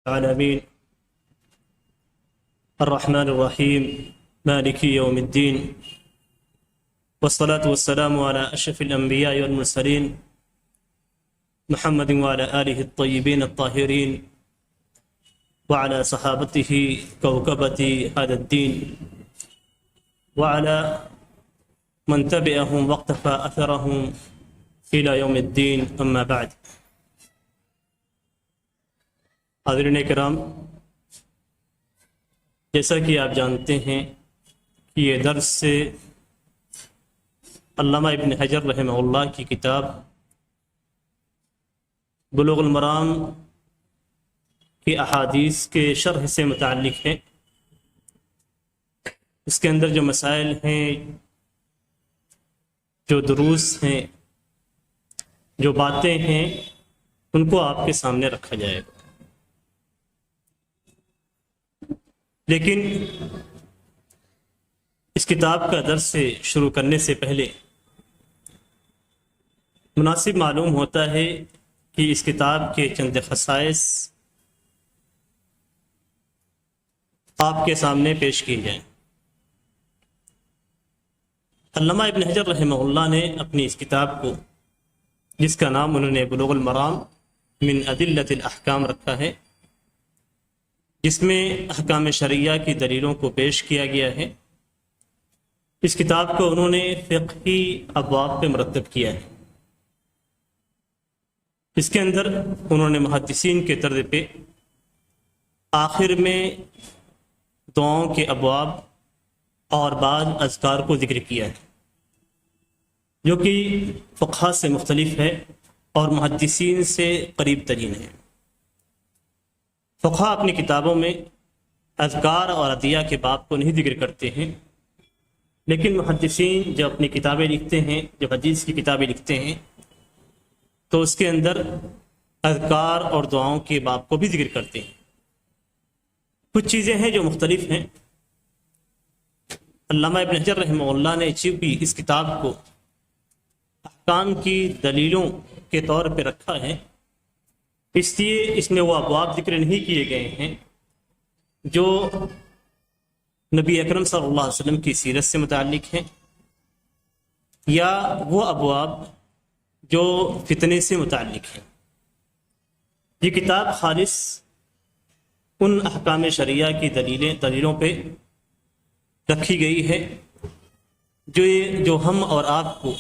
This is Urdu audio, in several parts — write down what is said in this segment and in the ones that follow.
العالمين الرحمن الرحيم مالك يوم الدين والصلاة والسلام على أشرف الأنبياء والمرسلين محمد وعلى آله الطيبين الطاهرين وعلى صحابته كوكبة هذا الدين وعلى من تبعهم واقتفى أثرهم إلى يوم الدين أما بعد. حاضرین کرام، جیسا کہ آپ جانتے ہیں کہ یہ درس سے علامہ ابن حجر رحمہ اللہ کی کتاب بلوغ المرام کی احادیث کے شرح سے متعلق ہے. اس کے اندر جو مسائل ہیں، جو دروس ہیں، جو باتیں ہیں، ان کو آپ کے سامنے رکھا جائے گا. لیکن اس کتاب کا درس سے شروع کرنے سے پہلے مناسب معلوم ہوتا ہے کہ اس کتاب کے چند خصائص آپ کے سامنے پیش کیے جائیں. علامہ ابن حجر رحمہ اللہ نے اپنی اس کتاب کو، جس کا نام انہوں نے بلوغ المرام من ادلۃ الاحکام رکھا ہے، جس میں احکام شرعیہ کی دلیلوں کو پیش کیا گیا ہے، اس کتاب کو انہوں نے فقہی ابواب پہ مرتب کیا ہے. اس کے اندر انہوں نے محدثین کے طرز پہ آخر میں دعاؤں کے ابواب اور بعض اذکار کو ذکر کیا ہے، جو کہ فقہا سے مختلف ہے اور محدثین سے قریب ترین ہے. فقہا اپنی کتابوں میں اذکار اور عطیہ کے باب کو نہیں ذکر کرتے ہیں، لیکن محدثین جب اپنی کتابیں لکھتے ہیں، جب حدیث کی کتابیں لکھتے ہیں، تو اس کے اندر اذکار اور دعاؤں کے باب کو بھی ذکر کرتے ہیں. کچھ چیزیں ہیں جو مختلف ہیں. علامہ ابن حجر رحمہ اللہ نے چونکہ اس کتاب کو احکام کی دلیلوں کے طور پہ رکھا ہے، اس لیے اس میں وہ ابواب ذکر نہیں کیے گئے ہیں جو نبی اکرم صلی اللہ علیہ وسلم کی سیرت سے متعلق ہیں، یا وہ ابواب جو فتنے سے متعلق ہیں. یہ کتاب خالص ان احکام شرعیہ کی دلیلوں پہ رکھی گئی ہے جو ہم اور آپ کو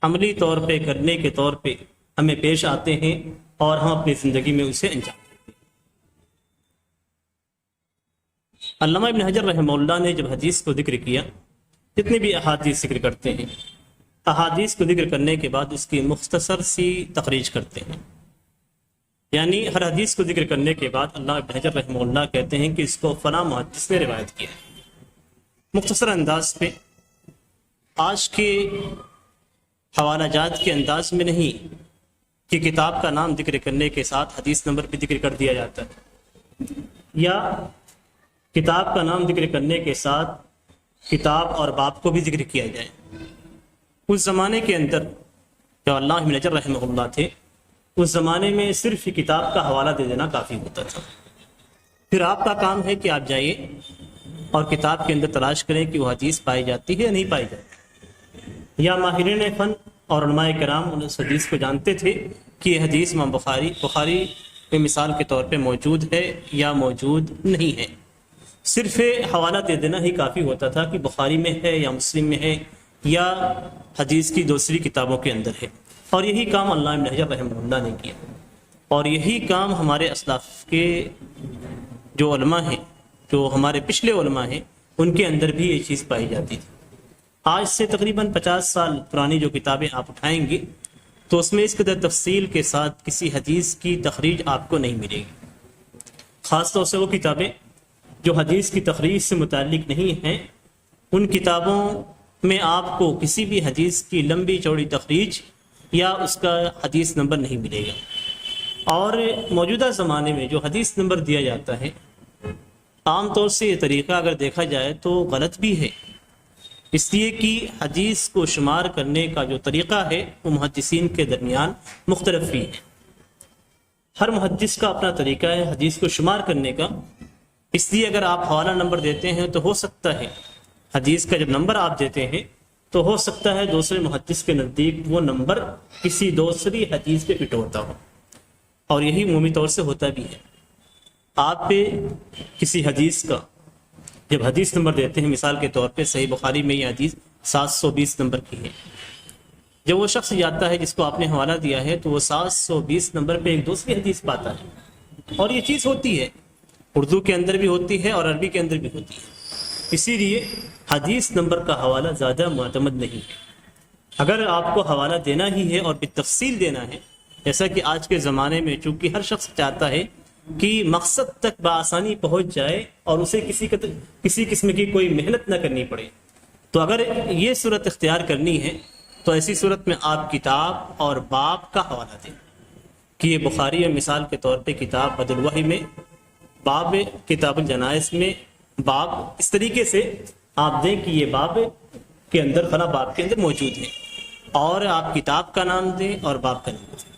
عملی طور پہ کرنے کے طور پہ ہمیں پیش آتے ہیں اور ہم اپنی زندگی میں اسے انجام دیتے ہیں. علامہ ابن حجر رحمہ اللہ نے جب حدیث کو ذکر کیا، جتنے بھی احادیث ذکر کرتے ہیں، احادیث کو ذکر کرنے کے بعد اس کی مختصر سی تخریج کرتے ہیں. یعنی ہر حدیث کو ذکر کرنے کے بعد علامہ ابن حجر رحمہ اللہ کہتے ہیں کہ اس کو فلاں محدث نے روایت کیا ہے، مختصر انداز پہ، آج کے حوالہ جات کے انداز میں نہیں کہ کتاب کا نام ذکر کرنے کے ساتھ حدیث نمبر بھی ذکر کر دیا جاتا ہے، یا کتاب کا نام ذکر کرنے کے ساتھ کتاب اور باب کو بھی ذکر کیا جائے. اس زمانے کے اندر جو علامہ ابن حجر رحمہ اللہ تھے، اس زمانے میں صرف کتاب کا حوالہ دے دینا کافی ہوتا تھا. پھر آپ کا کام ہے کہ آپ جائیے اور کتاب کے اندر تلاش کریں کہ وہ حدیث پائی جاتی ہے یا نہیں پائی جاتی. یا ماہرین فن اور علماء کرام اس حدیث کو جانتے تھے کہ یہ حدیث امام بخاری میں مثال کے طور پہ موجود ہے یا موجود نہیں ہے. صرف حوالہ دے دینا ہی کافی ہوتا تھا کہ بخاری میں ہے یا مسلم میں ہے یا حدیث کی دوسری کتابوں کے اندر ہے. اور یہی کام علامہ ابن حجر رحمہ اللہ نے کیا، اور یہی کام ہمارے اسلاف کے جو علماء ہیں، جو ہمارے پچھلے علماء ہیں، ان کے اندر بھی یہ چیز پائی جاتی تھی. آج سے تقریباً 50 سال پرانی جو کتابیں آپ اٹھائیں گے تو اس میں اس قدر تفصیل کے ساتھ کسی حدیث کی تخریج آپ کو نہیں ملے گی. خاص طور سے وہ کتابیں جو حدیث کی تخریج سے متعلق نہیں ہیں، ان کتابوں میں آپ کو کسی بھی حدیث کی لمبی چوڑی تخریج یا اس کا حدیث نمبر نہیں ملے گا. اور موجودہ زمانے میں جو حدیث نمبر دیا جاتا ہے، عام طور سے یہ طریقہ اگر دیکھا جائے تو غلط بھی ہے، اس لیے کہ حدیث کو شمار کرنے کا جو طریقہ ہے وہ محدثین کے درمیان مختلف بھی ہے. ہر محدث کا اپنا طریقہ ہے حدیث کو شمار کرنے کا، اس لیے اگر آپ حوالہ نمبر دیتے ہیں تو ہو سکتا ہے حدیث کا جب نمبر آپ دیتے ہیں تو ہو سکتا ہے دوسرے محدث کے نزدیک وہ نمبر کسی دوسری حدیث پہ فٹ ہوتا ہو، اور یہی عمومی طور سے ہوتا بھی ہے۔ آپ پہ کسی حدیث کا جب حدیث نمبر دیتے ہیں، مثال کے طور پہ صحیح بخاری میں یہ حدیث 720 نمبر کی ہے، جب وہ شخص جاتا ہے جس کو آپ نے حوالہ دیا ہے تو وہ 720 نمبر پہ ایک دوسری حدیث پاتا ہے، اور یہ چیز ہوتی ہے، اردو کے اندر بھی ہوتی ہے اور عربی کے اندر بھی ہوتی ہے۔ اسی لیے حدیث نمبر کا حوالہ زیادہ معتمد نہیں ہے۔ اگر آپ کو حوالہ دینا ہی ہے اور بالتفصیل دینا ہے، جیسا کہ آج کے زمانے میں چونکہ ہر شخص چاہتا ہے کہ مقصد تک بآسانی پہنچ جائے اور اسے کسی قسم کی کوئی محنت نہ کرنی پڑے، تو اگر یہ صورت اختیار کرنی ہے تو ایسی صورت میں آپ کتاب اور باب کا حوالہ دیں کہ یہ بخاری ہے، مثال کے طور پہ کتاب بدء الوحی میں باب، کتاب الجنائز میں باب، اس طریقے سے آپ دیں کہ یہ باب کے اندر فلاں باب کے اندر موجود ہے، اور آپ کتاب کا نام دیں اور باب کا نام دیں۔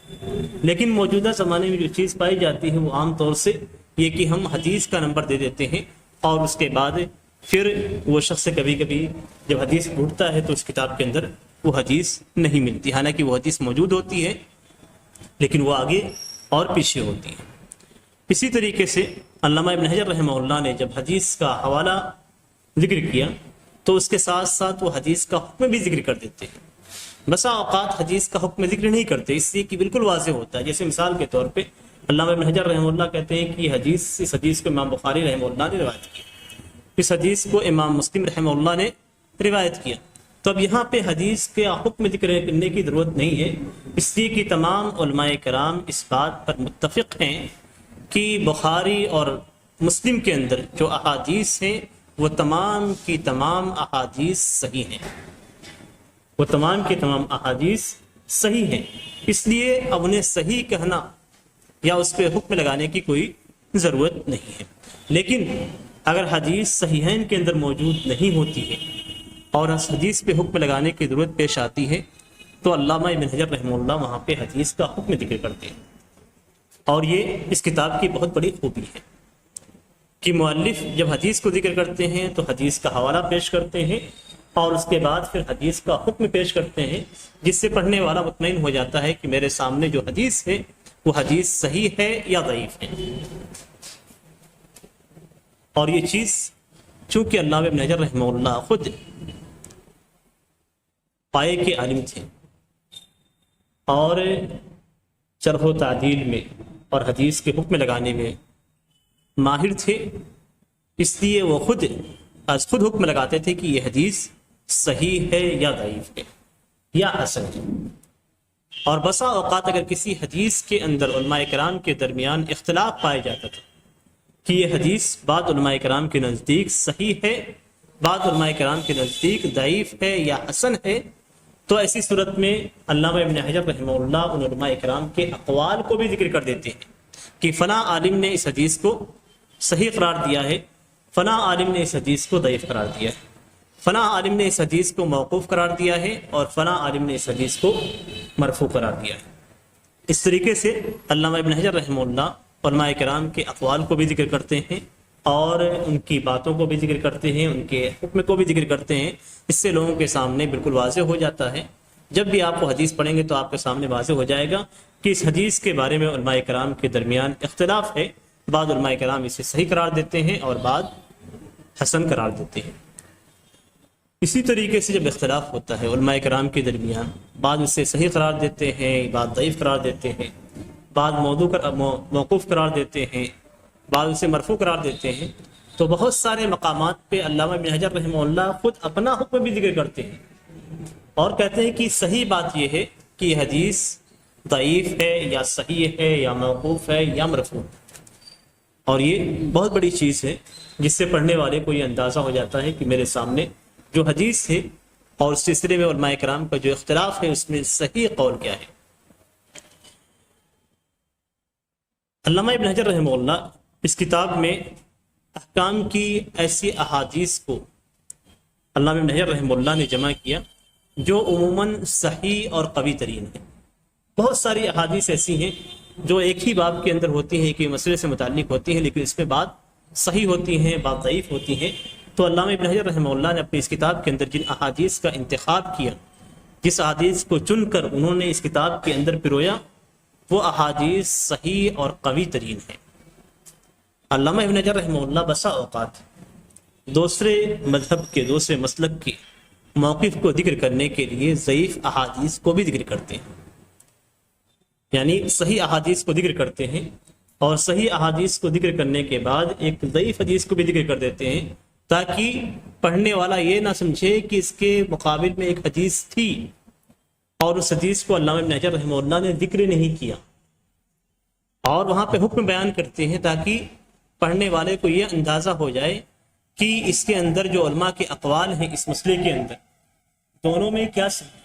لیکن موجودہ زمانے میں جو چیز پائی جاتی ہے وہ عام طور سے یہ کہ ہم حدیث کا نمبر دے دیتے ہیں، اور اس کے بعد پھر وہ شخص سے کبھی کبھی جب حدیث ڈھونڈتا ہے تو اس کتاب کے اندر وہ حدیث نہیں ملتی، حالانکہ وہ حدیث موجود ہوتی ہے لیکن وہ آگے اور پیچھے ہوتی ہے۔ اسی طریقے سے علامہ ابن حجر رحمہ اللہ نے جب حدیث کا حوالہ ذکر کیا تو اس کے ساتھ ساتھ وہ حدیث کا حکم بھی ذکر کر دیتے ہیں۔ بسا اوقات حدیث کا حکم ذکر نہیں کرتے، اس لیے کہ بالکل واضح ہوتا ہے، جیسے مثال کے طور پہ علامہ ابن حجر رحمہ اللہ کہتے ہیں کہ یہ اس حدیث کو امام بخاری رحمہ اللہ نے روایت کی، اس حدیث کو امام مسلم رحمہ اللہ نے روایت کیا، تو اب یہاں پہ حدیث کے حکم ذکر کرنے کی ضرورت نہیں ہے، اس لیے کہ تمام علماء کرام اس بات پر متفق ہیں کہ بخاری اور مسلم کے اندر جو احادیث ہیں وہ تمام کی تمام احادیث صحیح ہیں، وہ تمام کی تمام احادیث صحیح ہیں، اس لیے اب انہیں صحیح کہنا یا اس پہ حکم لگانے کی کوئی ضرورت نہیں ہے۔ لیکن اگر حدیث صحیحین کے اندر موجود نہیں ہوتی ہے اور اس حدیث پہ حکم لگانے کی ضرورت پیش آتی ہے تو علامہ ابن حجر رحمہ اللہ وہاں پہ حدیث کا حکم ذکر کرتے ہیں، اور یہ اس کتاب کی بہت بڑی خوبی ہے کہ مؤلف جب حدیث کو ذکر کرتے ہیں تو حدیث کا حوالہ پیش کرتے ہیں اور اس کے بعد پھر حدیث کا حکم پیش کرتے ہیں، جس سے پڑھنے والا مطمئن ہو جاتا ہے کہ میرے سامنے جو حدیث ہے وہ حدیث صحیح ہے یا ضعیف ہے۔ اور یہ چیز چونکہ علامہ ابن حجر رحمہ اللہ خود پائے کے عالم تھے اور جرح و تعدیل میں اور حدیث کے حکم لگانے میں ماہر تھے، اس لیے وہ خود حکم لگاتے تھے کہ یہ حدیث صحیح ہے یا ضعیف ہے یا حسن ہے۔ اور بسا اوقات اگر کسی حدیث کے اندر علماء کرام کے درمیان اختلاف پایا جاتا تھا کہ یہ حدیث بعض علماء کرام کے نزدیک صحیح ہے، بعض علماء کرام کے نزدیک ضعیف ہے یا حسن ہے، تو ایسی صورت میں علامہ ابن حجر رحمہ اللہ ان علماء کرام کے اقوال کو بھی ذکر کر دیتے ہیں کہ فلاں عالم نے اس حدیث کو صحیح قرار دیا ہے، فلاں عالم نے اس حدیث کو ضعیف قرار دیا ہے، فلاں عالم نے اس حدیث کو موقوف قرار دیا ہے اور فلاں عالم نے اس حدیث کو مرفوع قرار دیا ہے۔ اس طریقے سے علامہ ابن حجر رحمہ اللہ علماء کرام کے اقوال کو بھی ذکر کرتے ہیں اور ان کی باتوں کو بھی ذکر کرتے ہیں، ان کے حکم کو بھی ذکر کرتے ہیں، اس سے لوگوں کے سامنے بالکل واضح ہو جاتا ہے۔ جب بھی آپ کو حدیث پڑھیں گے تو آپ کے سامنے واضح ہو جائے گا کہ اس حدیث کے بارے میں علماء کرام کے درمیان اختلاف ہے، بعض علماء کرام اسے صحیح قرار دیتے ہیں اور بعض حسن قرار دیتے ہیں۔ اسی طریقے سے جب اختلاف ہوتا ہے علماء کرام کے درمیان، بعض اسے صحیح قرار دیتے ہیں، بعض ضعیف قرار دیتے ہیں، بعض موقوف قرار دیتے ہیں، بعض اسے مرفوع قرار دیتے ہیں، تو بہت سارے مقامات پہ علامہ ابن حجر رحمہ اللہ خود اپنا حکم بھی ذکر کرتے ہیں اور کہتے ہیں کہ صحیح بات یہ ہے کہ یہ حدیث ضعیف ہے یا صحیح ہے یا موقوف ہے یا مرفوع، اور یہ بہت بڑی چیز ہے جس سے پڑھنے والے کو یہ اندازہ ہو جاتا ہے کہ میرے سامنے جو حدیث ہے اور اس سلسلے میں علماء کرام کا جو اختلاف ہے اس میں صحیح قول کیا ہے۔ علامہ ابن حجر رحمہ اللہ اس کتاب میں احکام کی ایسی احادیث کو علامہ ابن حجر رحمہ اللہ نے جمع کیا جو عموماً صحیح اور قوی ترین ہے۔ بہت ساری احادیث ایسی ہیں جو ایک ہی باب کے اندر ہوتی ہیں، کہ مسئلے سے متعلق ہوتی ہیں، لیکن اس میں بات صحیح ہوتی ہیں، بات ضعیف ہوتی ہیں. تو علامہ ابن حجر رحمہ اللہ نے اپنی اس کتاب کے اندر جن احادیث کا انتخاب کیا، جس احادیث کو چن کر انہوں نے اس کتاب کے اندر پرویا، وہ احادیث صحیح اور قوی ترین ہیں. علامہ ابن حجر رحمہ اللہ بسا اوقات دوسرے مذہب کے، دوسرے مسلک کے موقف کو ذکر کرنے کے لیے ضعیف احادیث کو بھی ذکر کرتے ہیں. یعنی صحیح احادیث کو ذکر کرتے ہیں، اور صحیح احادیث کو ذکر کرنے کے بعد ایک ضعیف حدیث کو بھی ذکر کر دیتے ہیں، تاکہ پڑھنے والا یہ نہ سمجھے کہ اس کے مقابل میں ایک حدیث تھی اور اس حدیث کو علامہ ابن حجر رحمہ اللہ نے ذکر نہیں کیا، اور وہاں پہ حکم بیان کرتے ہیں تاکہ پڑھنے والے کو یہ اندازہ ہو جائے کہ اس کے اندر جو علماء کے اقوال ہیں اس مسئلے کے اندر، دونوں میں کیا صحیح ہے،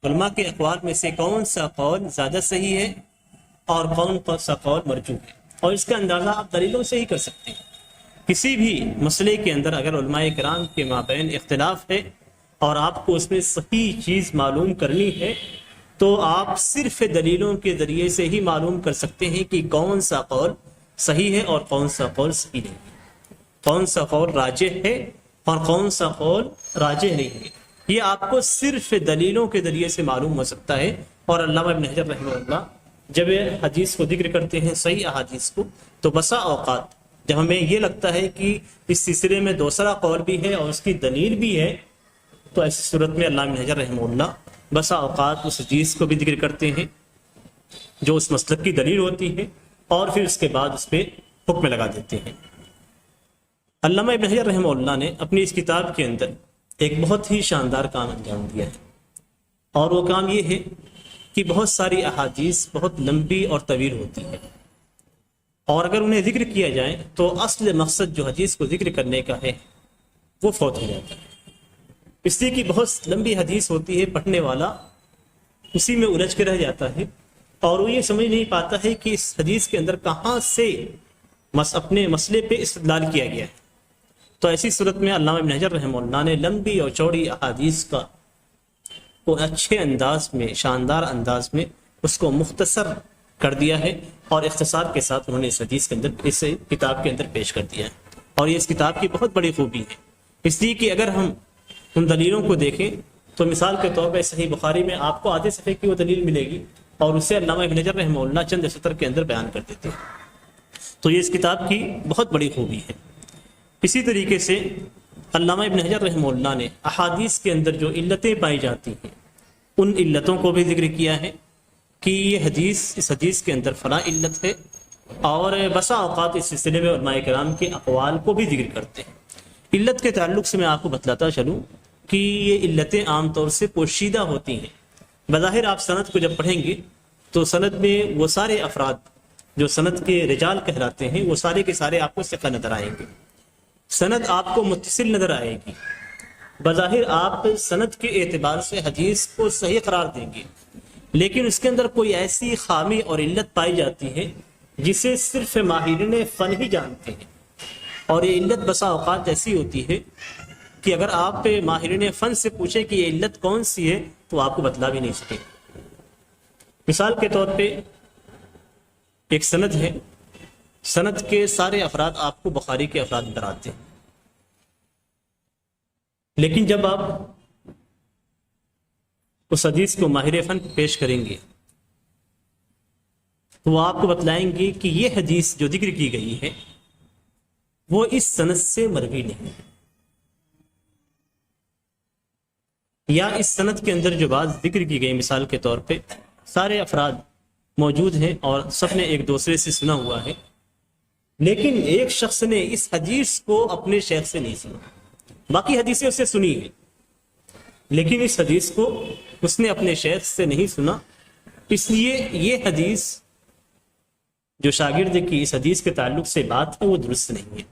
علماء کے اقوال میں سے کون سا قول زیادہ صحیح ہے اور کون سا قول مرجوح ہے. اور اس کا اندازہ آپ دلیلوں سے ہی کر سکتے ہیں. کسی بھی مسئلے کے اندر اگر علماء کرام کے مابین اختلاف ہے اور آپ کو اس میں صحیح چیز معلوم کرنی ہے، تو آپ صرف دلیلوں کے ذریعے سے ہی معلوم کر سکتے ہیں کہ کون سا قول صحیح ہے اور کون سا قول صحیح نہیں ہے، کون سا قول راجح ہے اور کون سا قول راجح نہیں ہے. یہ آپ کو صرف دلیلوں کے ذریعے سے معلوم ہو سکتا ہے. اور علامہ ابن حجر رحمہ اللہ جب حدیث کو ذکر کرتے ہیں، صحیح احادیث کو، تو بسا اوقات جب ہمیں یہ لگتا ہے کہ اس سلسلے میں دوسرا قول بھی ہے اور اس کی دلیل بھی ہے، تو ایسی صورت میں علامہ ابن حجر رحمہ اللہ بسا اوقات اس حدیث کو بھی ذکر کرتے ہیں جو اس مسلک کی دلیل ہوتی ہے، اور پھر اس کے بعد اس پہ حکم لگا دیتے ہیں. علامہ ابن حجر رحمہ اللہ نے اپنی اس کتاب کے اندر ایک بہت ہی شاندار کام انجام دیا ہے، اور وہ کام یہ ہے کہ بہت ساری احادیث بہت لمبی اور طویل ہوتی ہے، اور اگر انہیں ذکر کیا جائے تو اصل مقصد جو حدیث کو ذکر کرنے کا ہے وہ فوت ہو جاتا ہے. اس لیے کہ بہت لمبی حدیث ہوتی ہے، پڑھنے والا اسی میں الجھ کے رہ جاتا ہے، اور وہ یہ سمجھ نہیں پاتا ہے کہ اس حدیث کے اندر کہاں سے اپنے مسئلے پہ استدلال کیا گیا ہے. تو ایسی صورت میں علامہ ابن حجر رحمہ اللہ نے لمبی اور چوڑی احادیث کا وہ اچھے انداز میں، شاندار انداز میں اس کو مختصر کر دیا ہے، اور اختصار کے ساتھ انہوں نے اس حدیث کے اندر، اس کتاب کے اندر پیش کر دیا ہے. اور یہ اس کتاب کی بہت بڑی خوبی ہے، اس لیے کہ اگر ہم ان دلیلوں کو دیکھیں تو مثال کے طور پہ صحیح بخاری میں آپ کو آدھے صفحے کی وہ دلیل ملے گی، اور اسے علامہ ابن حجر رحمہ اللہ چند سطر کے اندر بیان کر دیتے ہیں. تو یہ اس کتاب کی بہت بڑی خوبی ہے. اسی طریقے سے علامہ ابن حجر رحمہ اللہ نے احادیث کے اندر جو علتیں پائی جاتی ہیں ان علتوں کو بھی ذکر کیا ہے کہ یہ حدیث، اس حدیث کے اندر فلاں علت ہے، اور بسا اوقات اس سلسلے میں علماء کرام کے اقوال کو بھی ذکر کرتے ہیں. علت کے تعلق سے میں آپ کو بتلاتا چلوں کہ یہ علتیں عام طور سے پوشیدہ ہوتی ہیں. بظاہر آپ سند کو جب پڑھیں گے تو سند میں وہ سارے افراد جو سند کے رجال کہلاتے ہیں وہ سارے کے سارے آپ کو ثقہ نظر آئیں گے، سند آپ کو متصل نظر آئے گی. بظاہر آپ سند کے اعتبار سے حدیث کو صحیح قرار دیں گے، لیکن اس کے اندر کوئی ایسی خامی اور علت پائی جاتی ہے جسے صرف ماہرین فن ہی جانتے ہیں. اور یہ علت بسا اوقات ایسی ہوتی ہے کہ اگر آپ ماہرین فن سے پوچھیں کہ یہ علت کون سی ہے تو آپ کو بتلا بھی نہیں سکیں. مثال کے طور پہ ایک سند ہے، سند کے سارے افراد آپ کو بخاری کے افراد نظر آتے ہیں، لیکن جب آپ اس حدیث کو ماہر فن پیش کریں گے تو وہ آپ کو بتلائیں گے کہ یہ حدیث جو ذکر کی گئی ہے وہ اس سند سے مروی نہیں، یا اس سند کے اندر جو بات ذکر کی گئی، مثال کے طور پہ سارے افراد موجود ہیں اور سب نے ایک دوسرے سے سنا ہوا ہے، لیکن ایک شخص نے اس حدیث کو اپنے شیخ سے نہیں سنا، باقی حدیثیں اسے سنی ہیں لیکن اس حدیث کو اس نے اپنے شیخ سے نہیں سنا. اس لیے یہ حدیث جو شاگرد کی اس حدیث کے تعلق سے بات ہے وہ درست نہیں ہے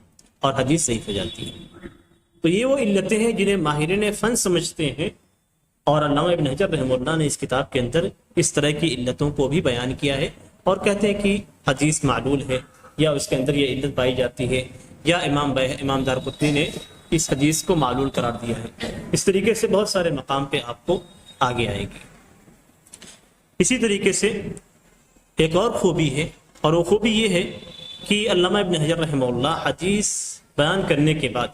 اور حدیث صحیح ہو جاتی ہے. تو یہ وہ علتیں ہیں جنہیں ماہرین فن سمجھتے ہیں، اور علامہ ابن حجر رحمہ اللہ نے اس کتاب کے اندر اس طرح کی علتوں کو بھی بیان کیا ہے، اور کہتے ہیں کہ حدیث معلول ہے یا اس کے اندر یہ علت پائی جاتی ہے، یا امام دارقطنی نے اس حدیث کو معلول قرار دیا ہے. اس طریقے سے بہت سارے مقام پہ آپ کو آگے آئے گی. اسی طریقے سے ایک اور خوبی ہے، اور وہ خوبی یہ ہے کہ علامہ ابن حجر رحمہ اللہ حدیث بیان کرنے کے بعد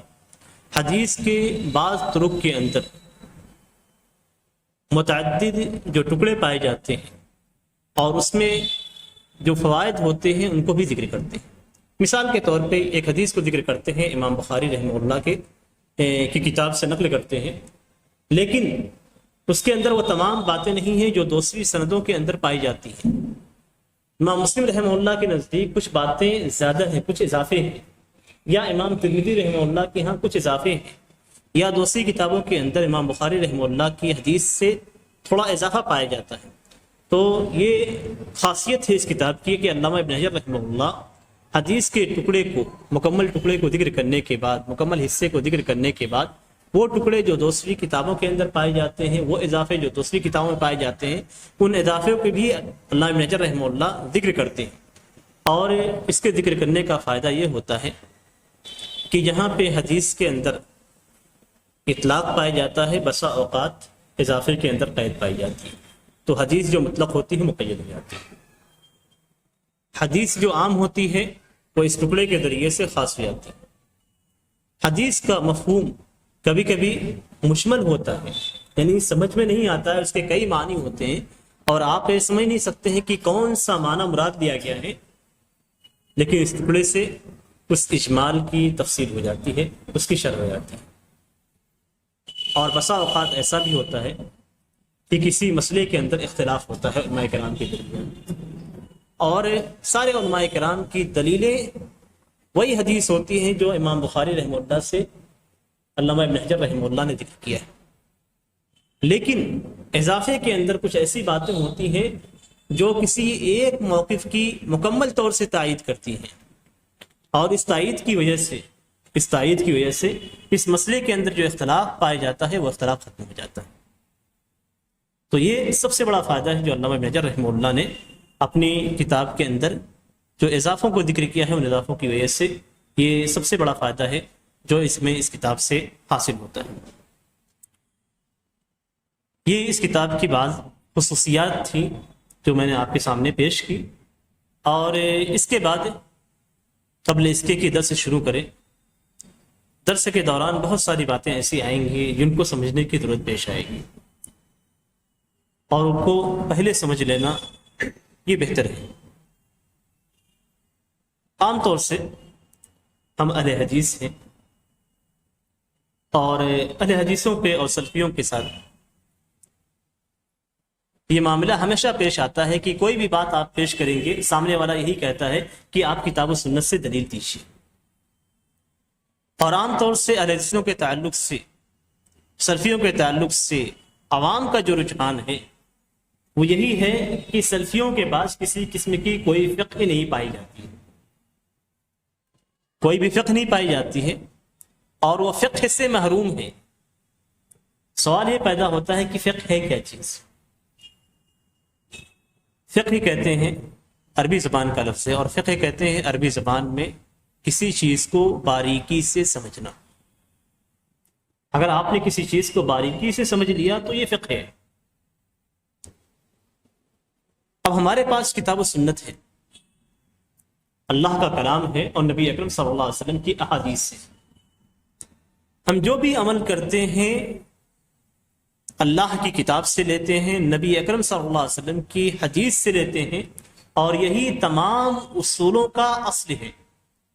حدیث کے بعض طرق کے اندر متعدد جو ٹکڑے پائے جاتے ہیں اور اس میں جو فوائد ہوتے ہیں ان کو بھی ذکر کرتے ہیں۔ مثال کے طور پہ ایک حدیث کو ذکر کرتے ہیں، امام بخاری رحمہ اللہ کی کتاب سے نقل کرتے ہیں، لیکن اس کے اندر وہ تمام باتیں نہیں ہیں جو دوسری سندوں کے اندر پائی جاتی ہیں۔ امام مسلم رحمہ اللہ کے نزدیک کچھ باتیں زیادہ ہیں، کچھ اضافے ہیں، یا امام ترمذی رحمہ اللہ کے ہاں کچھ اضافے ہیں، یا دوسری کتابوں کے اندر امام بخاری رحمہ اللہ کی حدیث سے تھوڑا اضافہ پایا جاتا ہے۔ تو یہ خاصیت ہے اس کتاب کی کہ علامہ ابن حجر رحمہ اللہ حدیث کے ٹکڑے کو، مکمل ٹکڑے کو ذکر کرنے کے بعد، مکمل حصے کو ذکر کرنے کے بعد، وہ ٹکڑے جو دوسری کتابوں کے اندر پائے جاتے ہیں، وہ اضافے جو دوسری کتابوں میں پائے جاتے ہیں، ان اضافوں کے بھی علامہ ابن حجر رحمہ اللہ ذکر کرتے ہیں۔ اور اس کے ذکر کرنے کا فائدہ یہ ہوتا ہے کہ جہاں پہ حدیث کے اندر اطلاق پایا جاتا ہے، بسا اوقات اضافے کے اندر قید پائی جاتی ہے، تو حدیث جو مطلق ہوتی ہے مقید ہو جاتی ہے۔ حدیث جو عام ہوتی ہے وہ اس ٹکڑے کے ذریعے سے خاص ہو جاتی ہے۔ حدیث کا مفہوم کبھی کبھی مشمل ہوتا ہے، یعنی سمجھ میں نہیں آتا ہے، اس کے کئی معنی ہوتے ہیں اور آپ یہ سمجھ نہیں سکتے ہیں کہ کون سا معنی مراد لیا گیا ہے، لیکن اس ٹکڑے سے اس اجمال کی تفسیر ہو جاتی ہے، اس کی شرح ہو جاتی ہے۔ اور بسا اوقات ایسا بھی ہوتا ہے کہ کسی مسئلے کے اندر اختلاف ہوتا ہے علماء کرام کے درمیان، اور سارے علماء کرام کی دلیلیں وہی حدیث ہوتی ہیں جو امام بخاری رحمہ اللہ سے علامہ ابن حجر رحمہ اللہ نے ذکر کیا ہے، لیکن اضافے کے اندر کچھ ایسی باتیں ہوتی ہیں جو کسی ایک موقف کی مکمل طور سے تائید کرتی ہیں، اور اس تائید کی وجہ سے اس مسئلے کے اندر جو اختلاف پایا جاتا ہے وہ اختلاف ختم ہو جاتا ہے۔ تو یہ سب سے بڑا فائدہ ہے جو علامہ ابن حجر رحمہ اللہ نے اپنی کتاب کے اندر جو اضافوں کو ذکر کیا ہے، ان اضافوں کی وجہ سے یہ سب سے بڑا فائدہ ہے جو اس کتاب سے حاصل ہوتا ہے۔ یہ اس کتاب کی بعض خصوصیات تھی جو میں نے آپ کے سامنے پیش کی، اور اس کے بعد قبل اس کے کہ درس شروع کریں، درس کے دوران بہت ساری باتیں ایسی آئیں گی جن کو سمجھنے کی ضرورت پیش آئے گی، اور ان کو پہلے سمجھ لینا یہ بہتر ہے۔ عام طور سے ہم اہل حدیث ہیں، اور اہل حدیثوں پہ اور سلفیوں کے ساتھ یہ معاملہ ہمیشہ پیش آتا ہے کہ کوئی بھی بات آپ پیش کریں گے، سامنے والا یہی کہتا ہے کہ آپ کتاب و سنت سے دلیل دیجیے، اور عام طور سے اہل حدیثوں کے تعلق سے، سلفیوں کے تعلق سے عوام کا جو رجحان ہے وہ یہی ہے کہ سلفیوں کے پاس کسی قسم کی کوئی فقہ نہیں پائی جاتی، کوئی بھی فقہ نہیں پائی جاتی ہے، اور وہ فقہ سے محروم ہے۔ سوال یہ پیدا ہوتا ہے کہ فقہ ہے کیا چیز؟ فقہ کہتے ہیں عربی زبان کا لفظ ہے، اور فقہ کہتے ہیں عربی زبان میں کسی چیز کو باریکی سے سمجھنا۔ اگر آپ نے کسی چیز کو باریکی سے سمجھ لیا تو یہ فقہ ہے۔ اب ہمارے پاس کتاب و سنت ہے، اللہ کا کلام ہے، اور نبی اکرم صلی اللہ علیہ وسلم کی احادیث ہے۔ ہم جو بھی عمل کرتے ہیں اللہ کی کتاب سے لیتے ہیں، نبی اکرم صلی اللہ علیہ وسلم کی حدیث سے لیتے ہیں، اور یہی تمام اصولوں کا اصل ہے،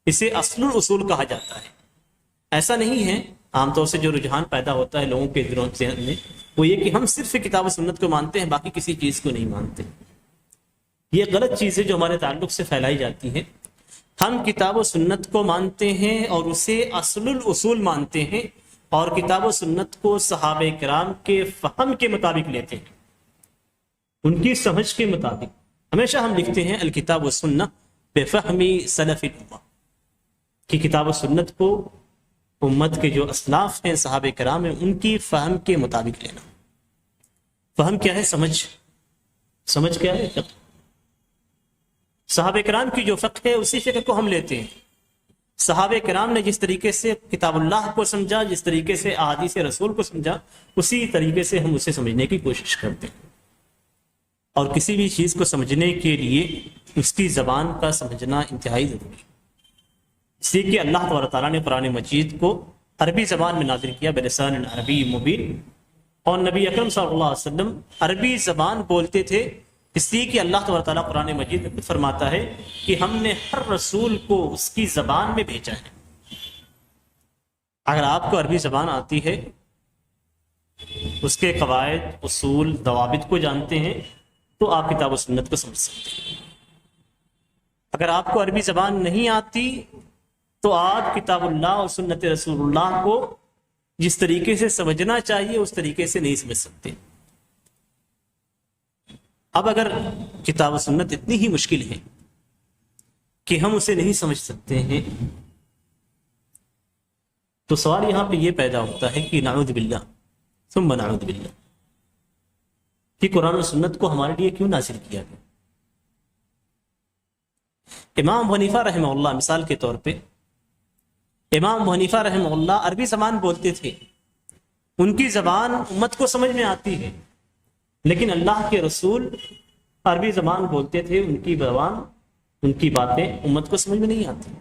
اسے اصل الاصول کہا جاتا ہے۔ ایسا نہیں ہے، عام طور سے جو رجحان پیدا ہوتا ہے لوگوں کے ذہن میں وہ یہ کہ ہم صرف کتاب و سنت کو مانتے ہیں، باقی کسی چیز کو نہیں مانتے۔ یہ غلط چیز ہے جو ہمارے تعلق سے پھیلائی جاتی ہے۔ ہم کتاب و سنت کو مانتے ہیں اور اسے اصل الاصول مانتے ہیں، اور کتاب و سنت کو صحابہ کرام کے فہم کے مطابق لیتے ہیں، ان کی سمجھ کے مطابق۔ ہمیشہ ہم لکھتے ہیں الکتاب و سنت بفہمی سلف الامہ، کہ کتاب و سنت کو امت کے جو اسلاف ہیں، صحابہ کرام ہیں، ان کی فہم کے مطابق لینا۔ فہم کیا ہے؟ سمجھ کیا ہے؟ فقہ۔ صحابہ کرام کی جو فقہ ہے اسی فقہ کو ہم لیتے ہیں۔ صحابہ کرام نے جس طریقے سے کتاب اللہ کو سمجھا، جس طریقے سے احادیث رسول کو سمجھا، اسی طریقے سے ہم اسے سمجھنے کی کوشش کرتے ہیں۔ اور کسی بھی چیز کو سمجھنے کے لیے اس کی زبان کا سمجھنا انتہائی ضروری ہے۔ اس لیے کہ اللہ تبارک تعالیٰ نے قرآن مجید کو عربی زبان میں نازل کیا بلسان عربی مبین، اور نبی اکرم صلی اللہ علیہ وسلم عربی زبان بولتے تھے، اس لیے کہ اللہ تبارک تعالیٰ قرآن مجید میں خود فرماتا ہے کہ ہم نے ہر رسول کو اس کی زبان میں بھیجا ہے۔ اگر آپ کو عربی زبان آتی ہے، اس کے قواعد، اصول، ضوابط کو جانتے ہیں، تو آپ کتاب و سنت کو سمجھ سکتے ہیں۔ اگر آپ کو عربی زبان نہیں آتی تو آپ کتاب اللہ اور سنت رسول اللہ کو جس طریقے سے سمجھنا چاہیے اس طریقے سے نہیں سمجھ سکتے۔ اب اگر کتاب و سنت اتنی ہی مشکل ہے کہ ہم اسے نہیں سمجھ سکتے ہیں، تو سوال یہاں پہ یہ پیدا ہوتا ہے کہ نعوذ باللہ ثم نعوذ باللہ، کہ قرآن و سنت کو ہمارے لیے کیوں نازل کیا گیا؟ امام حنیفہ رحمہ اللہ، مثال کے طور پہ امام حنیفہ رحمہ اللہ عربی زبان بولتے تھے، ان کی زبان امت کو سمجھ میں آتی ہے، لیکن اللہ کے رسول عربی زبان بولتے تھے، ان کی زبان، ان کی باتیں امت کو سمجھ میں نہیں آتی۔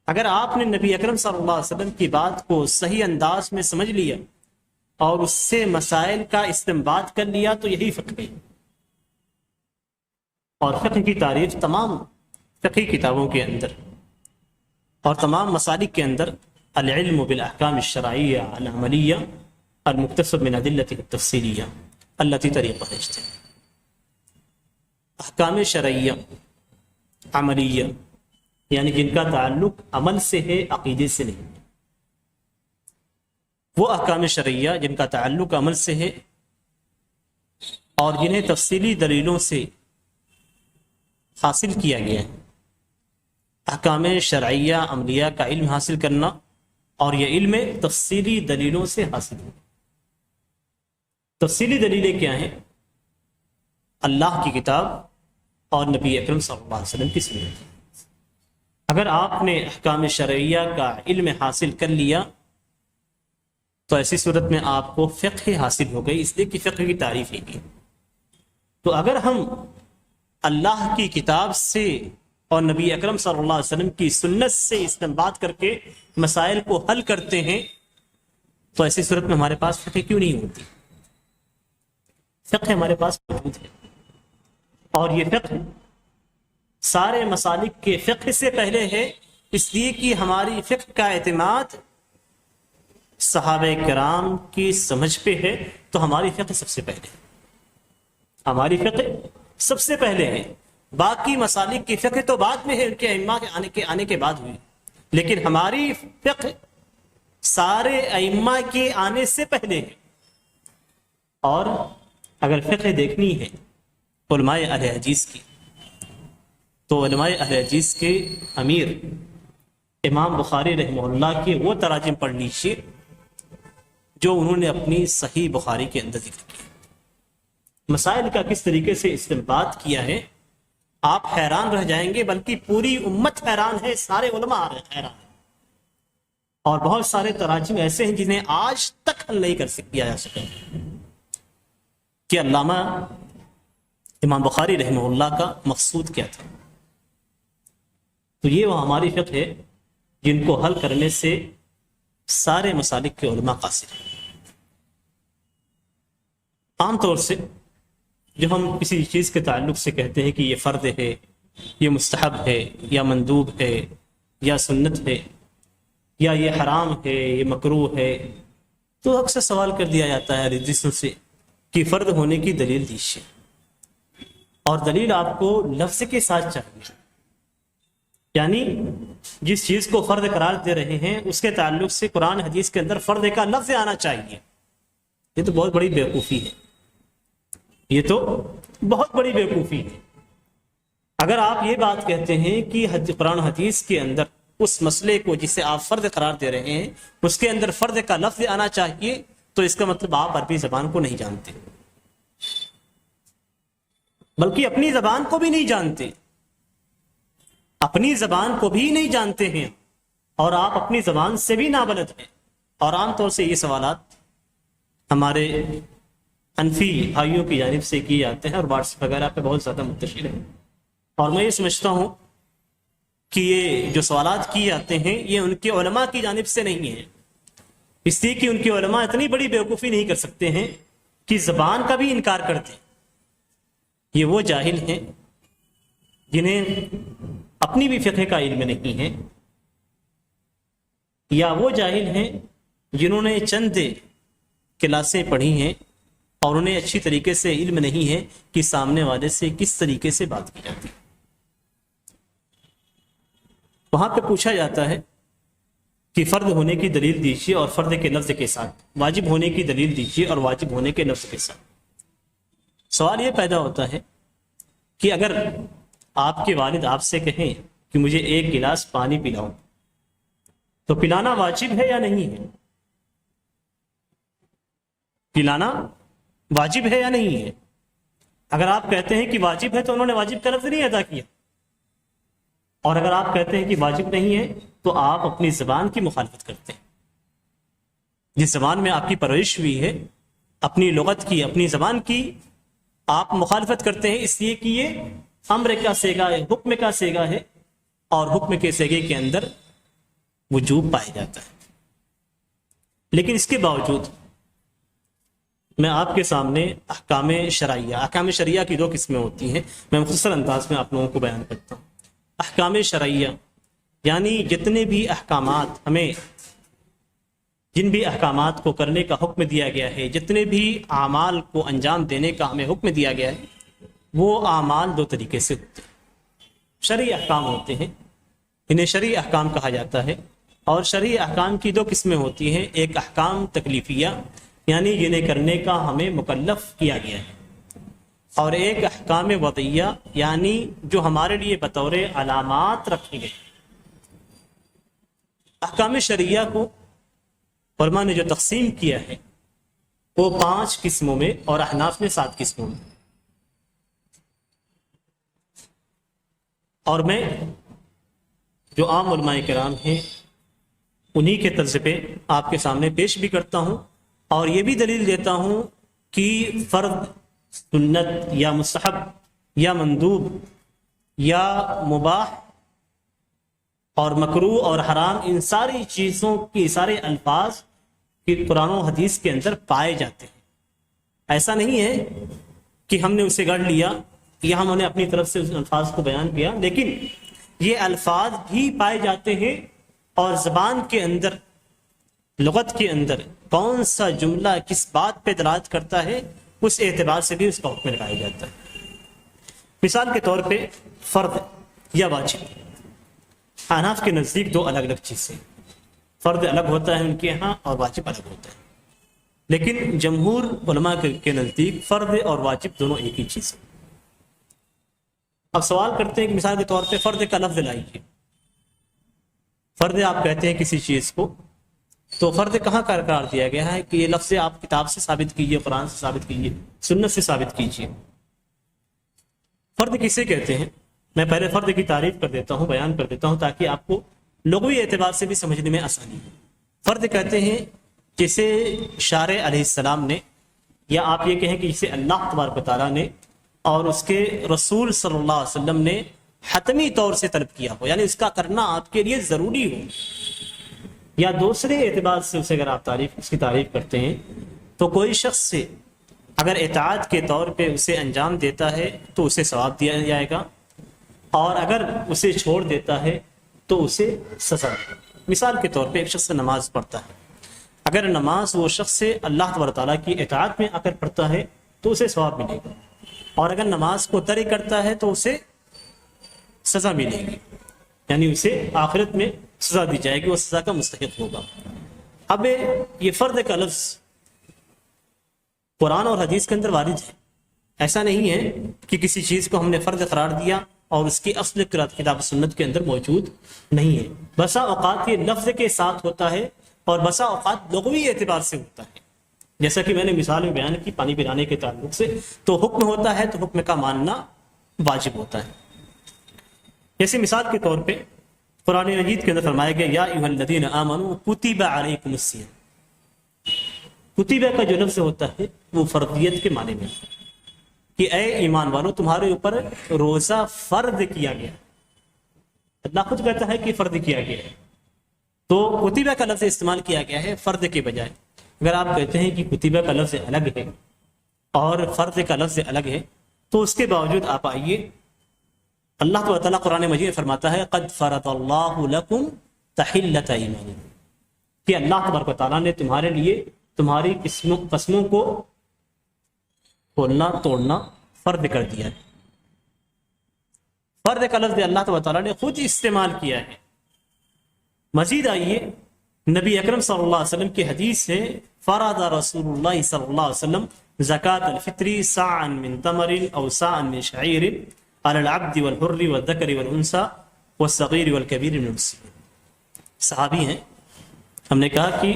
اگر آپ نے نبی اکرم صلی اللہ علیہ وسلم کی بات کو صحیح انداز میں سمجھ لیا اور اس سے مسائل کا استنباط کر لیا تو یہی فقہ ہے۔ اور فقہ کی تعریف تمام فقہی کتابوں کے اندر اور تمام مسالک کے اندر العلم بالاحکام الشرعیہ العملیہ المکتسب من ادلۃ التفصیلیہ التي طریقہ رشتے، احکام شرعیہ عملیہ یعنی جن کا تعلق عمل سے ہے، عقیدے سے نہیں، وہ احکام شرعیہ جن کا تعلق عمل سے ہے اور جنہیں تفصیلی دلیلوں سے حاصل کیا گیا ہے۔ احکام شرعیہ عملیہ کا علم حاصل کرنا، اور یہ علم تفصیلی دلیلوں سے حاصل ہو۔ تفصیلی دلیلیں کیا ہیں؟ اللہ کی کتاب اور نبی اکرم صلی اللہ علیہ وسلم کی سنت۔ اگر آپ نے احکام شرعیہ کا علم حاصل کر لیا تو ایسی صورت میں آپ کو فقہ حاصل ہو گئی، اس لیے کہ فقہ کی تعریف ہی کی۔ تو اگر ہم اللہ کی کتاب سے اور نبی اکرم صلی اللہ علیہ وسلم کی سنت سے استنباط کر کے مسائل کو حل کرتے ہیں تو ایسی صورت میں ہمارے پاس فقہ کیوں نہیں ہوتی؟ فقہ ہمارے پاس موجود ہے، اور یہ فقہ سارے مسالک کے فقہ سے پہلے ہے، اس لیے کہ ہماری فقہ کا اعتماد صحابہ کرام کی سمجھ پہ ہے، تو ہماری فقہ سب سے پہلے، ہماری فقہ سب سے پہلے ہے۔ باقی مسالک کی فقہ تو بعد میں ہے، ان کے ائمہ کے آنے کے بعد ہوئی، لیکن ہماری فقہ سارے ائمہ کے آنے سے پہلے ہے۔ اور اگر فقہ دیکھنی ہے علماء اہل حدیث کی، تو علماء اہل حدیث کے امیر امام بخاری رحمہ اللہ کے وہ تراجم پڑھ لیجیے جو انہوں نے اپنی صحیح بخاری کے اندر ذکر کیا، مسائل کا کس طریقے سے استنباط کیا ہے، آپ حیران رہ جائیں گے، بلکہ پوری امت حیران ہے، سارے علماء حیران ہیں۔ اور بہت سارے تراجم ایسے ہیں جنہیں آج تک حل نہیں کیا جا سکا کہ علامہ امام بخاری رحمہ اللہ کا مقصود کیا تھا۔ تو یہ وہ ہماری فقہ ہے جن کو حل کرنے سے سارے مسالک کے علماء قاصر ہیں۔ عام طور سے جب ہم کسی چیز کے تعلق سے کہتے ہیں کہ یہ فرض ہے، یہ مستحب ہے، یا مندوب ہے، یا سنت ہے، یا یہ حرام ہے، یہ مکروہ ہے، تو اکثر سوال کر دیا جاتا ہے حدیثوں سے کہ فرض ہونے کی دلیل دیجیے، اور دلیل آپ کو لفظ کے ساتھ چاہیے، یعنی جس چیز کو فرض قرار دے رہے ہیں اس کے تعلق سے قرآن حدیث کے اندر فرض کا لفظ آنا چاہیے۔ یہ تو بہت بڑی بیوقوفی ہے، یہ تو بہت بڑی بیوقوفی ہے۔ اگر آپ یہ بات کہتے ہیں کہ قرآن حدیث کے اندر اس مسئلے کو جسے آپ فرض قرار دے رہے ہیں اس کے اندر فرض کا لفظ آنا چاہیے، تو اس کا مطلب آپ عربی زبان کو نہیں جانتے، بلکہ اپنی زبان کو بھی نہیں جانتے، اپنی زبان کو بھی نہیں جانتے ہیں، اور آپ اپنی زبان سے بھی نابلد ہیں۔ اور عام طور سے یہ سوالات ہمارے انفی بھائیوں کی جانب سے کیے جاتے ہیں اور واٹس وغیرہ پہ بہت زیادہ منتشر ہیں. اور میں یہ سمجھتا ہوں کہ یہ جو سوالات کیے جاتے ہیں یہ ان کے علماء کی جانب سے نہیں ہیں، اس لیے کہ ان کے علماء اتنی بڑی بیوقوفی نہیں کر سکتے ہیں کہ زبان کا بھی انکار کر دیں. یہ وہ جاہل ہیں جنہیں اپنی بھی فقہ کا علم نہیں ہے، یا وہ جاہل ہیں جنہوں نے چند کلاسیں پڑھی ہیں اور انہیں اچھی طریقے سے علم نہیں ہے کہ سامنے والے سے کس طریقے سے بات کی جاتی ہے. وہاں پہ پوچھا جاتا ہے کہ فرد ہونے کی دلیل دیجیے اور فرد کے لفظ کے ساتھ، واجب ہونے کی دلیل دیجیے اور واجب ہونے کے لفظ کے ساتھ. سوال یہ پیدا ہوتا ہے کہ اگر آپ کے والد آپ سے کہیں کہ مجھے 1 گلاس پانی پلاؤ تو پلانا واجب ہے یا نہیں ہے؟ پلانا واجب ہے یا نہیں ہے؟ اگر آپ کہتے ہیں کہ واجب ہے تو انہوں نے واجب کا لفظ نہیں ادا کیا، اور اگر آپ کہتے ہیں کہ واجب نہیں ہے تو آپ اپنی زبان کی مخالفت کرتے ہیں. جس زبان میں آپ کی پرورش ہوئی ہے، اپنی لغت کی، اپنی زبان کی آپ مخالفت کرتے ہیں، اس لیے کہ یہ امر کا صیغہ ہے، حکم کا صیغہ ہے، اور حکم کے صیغے کے اندر وجوب پایا جاتا ہے. لیکن اس کے باوجود میں آپ کے سامنے احکام شرعیہ کی 2 قسمیں ہوتی ہیں، میں مختصر انداز میں آپ لوگوں کو بیان کرتا ہوں. احکام شرعیہ یعنی جتنے بھی احکامات ہمیں، جن بھی احکامات کو کرنے کا حکم دیا گیا ہے، جتنے بھی اعمال کو انجام دینے کا ہمیں حکم دیا گیا ہے، وہ اعمال 2 طریقے سے ہوتے ہیں. شرعی احکام ہوتے ہیں، انہیں شرعی احکام کہا جاتا ہے. اور شرعی احکام کی 2 قسمیں ہوتی ہیں، ایک احکام تکلیفیہ یعنی جنہیں کرنے کا ہمیں مکلف کیا گیا ہے، اور ایک احکام وضعیہ یعنی جو ہمارے لیے بطور علامات رکھی گئی. احکام شرعیہ کو علماء نے جو تقسیم کیا ہے وہ 5 قسموں میں اور احناف نے 7 قسموں میں. اور میں جو عام علماء کرام ہیں انہی کے طرز پہ آپ کے سامنے پیش بھی کرتا ہوں، اور یہ بھی دلیل دیتا ہوں کہ فرض، سنت یا مستحب یا مندوب یا مباح اور مکروہ اور حرام، ان ساری چیزوں کی سارے الفاظ کہ قرآن و حدیث کے اندر پائے جاتے ہیں. ایسا نہیں ہے کہ ہم نے اسے گڑھ لیا یا ہم نے اپنی طرف سے اس الفاظ کو بیان کیا، لیکن یہ الفاظ بھی پائے جاتے ہیں، اور زبان کے اندر، لغت کے اندر کون سا جملہ کس بات پہ دلالت کرتا ہے اس اعتبار سے بھی اس کا حکم لگایا جاتا ہے. مثال کے طور پہ فرض یا واجب، احناف کے نزدیک 2 الگ الگ چیزیں، فرض الگ ہوتا ہے ان کے ہاں اور واجب الگ ہوتا ہے. لیکن جمہور علماء کے نزدیک فرض اور واجب دونوں ایک ہی چیز ہے. اب سوال کرتے ہیں کہ مثال کے طور پہ فرض کا لفظ لائیے. فرض آپ کہتے ہیں کسی چیز کو، تو فرض کہاں قرار دیا گیا ہے کہ یہ لفظ آپ کتاب سے ثابت کیجئے، قرآن سے ثابت کیجئے، سنت سے ثابت کیجئے. فرض کسے کہتے ہیں؟ میں پہلے فرض کی تعریف کر دیتا ہوں، بیان کر دیتا ہوں تاکہ آپ کو لغوی اعتبار سے بھی سمجھنے میں آسانی ہو. فرض کہتے ہیں جسے شارع علیہ السلام نے، یا آپ یہ کہیں کہ جسے اللہ تبارک و تعالیٰ نے اور اس کے رسول صلی اللہ علیہ وسلم نے حتمی طور سے طلب کیا ہو، یعنی اس کا کرنا آپ کے لیے ضروری ہو. یا دوسرے اعتبار سے اسے اگر آپ اس کی تعریف کرتے ہیں تو کوئی شخص سے اگر اطاعت کے طور پہ اسے انجام دیتا ہے تو اسے ثواب دیا جائے گا، اور اگر اسے چھوڑ دیتا ہے تو اسے سزا. مثال کے طور پہ ایک شخص نماز پڑھتا ہے، اگر نماز وہ شخص سے اللہ تبارک تعالیٰ کی اطاعت میں آ کر پڑھتا ہے تو اسے ثواب ملے گا، اور اگر نماز کو ترک کرتا ہے تو اسے سزا ملے گی، یعنی اسے آخرت میں سزا دی جائے گی، وہ سزا کا مستحق ہوگا. اب یہ فرض کا لفظ قرآن اور حدیث کے اندر وارد ہے. ایسا نہیں ہے کہ کسی چیز کو ہم نے فرض قرار دیا اور اس کی اصل کتاب سنت کے اندر موجود نہیں ہے. بسا اوقات یہ لفظ کے ساتھ ہوتا ہے اور بسا اوقات لغوی اعتبار سے ہوتا ہے. جیسا کہ میں نے مثال میں بیان کی پانی پلانے کے تعلق سے، تو حکم ہوتا ہے تو حکم کا ماننا واجب ہوتا ہے. جیسے مثال کے طور پہ قرآن مجید کے اندر فرمایا گیا یا ایھا الذین آمنوا کتب علیکم الصیام. کتب کا جو لفظ ہوتا ہے وہ فرضیت کے معنی میں کہ اے ایمان والو تمہارے اوپر روزہ فرض کیا گیا. اللہ خود کہتا ہے کہ فرض کیا گیا ہے, تو کتبہ کا لفظ استعمال کیا گیا ہے فرض کے بجائے. اگر آپ کہتے ہیں کہ کتبہ کا لفظ الگ ہے اور فرض کا لفظ الگ ہے, تو اس کے باوجود آپ آئیے, اللہ تعالیٰ قرآن مجید میں فرماتا ہے قد فرض اللہ لکم تحلۃ ایمانکم, کہ اللہ تبارک و تعالیٰ نے تمہارے لیے تمہاری قسموں کو کھولنا توڑنا فرض کر دیا ہے. فرض کا لفظ اللہ تبارک و تعالیٰ نے خود استعمال کیا ہے. مزید آئیے, نبی اکرم صلی اللہ علیہ وسلم کی حدیث ہے فرض رسول اللہ صلی اللہ علیہ وسلم زکات الفطر صاعا من تمر او صاعا من شعیر علی العبد والحر والذکر والانثى والصغیر والکبیر من المسلمین. صحابی ہیں, ہم نے کہا کہ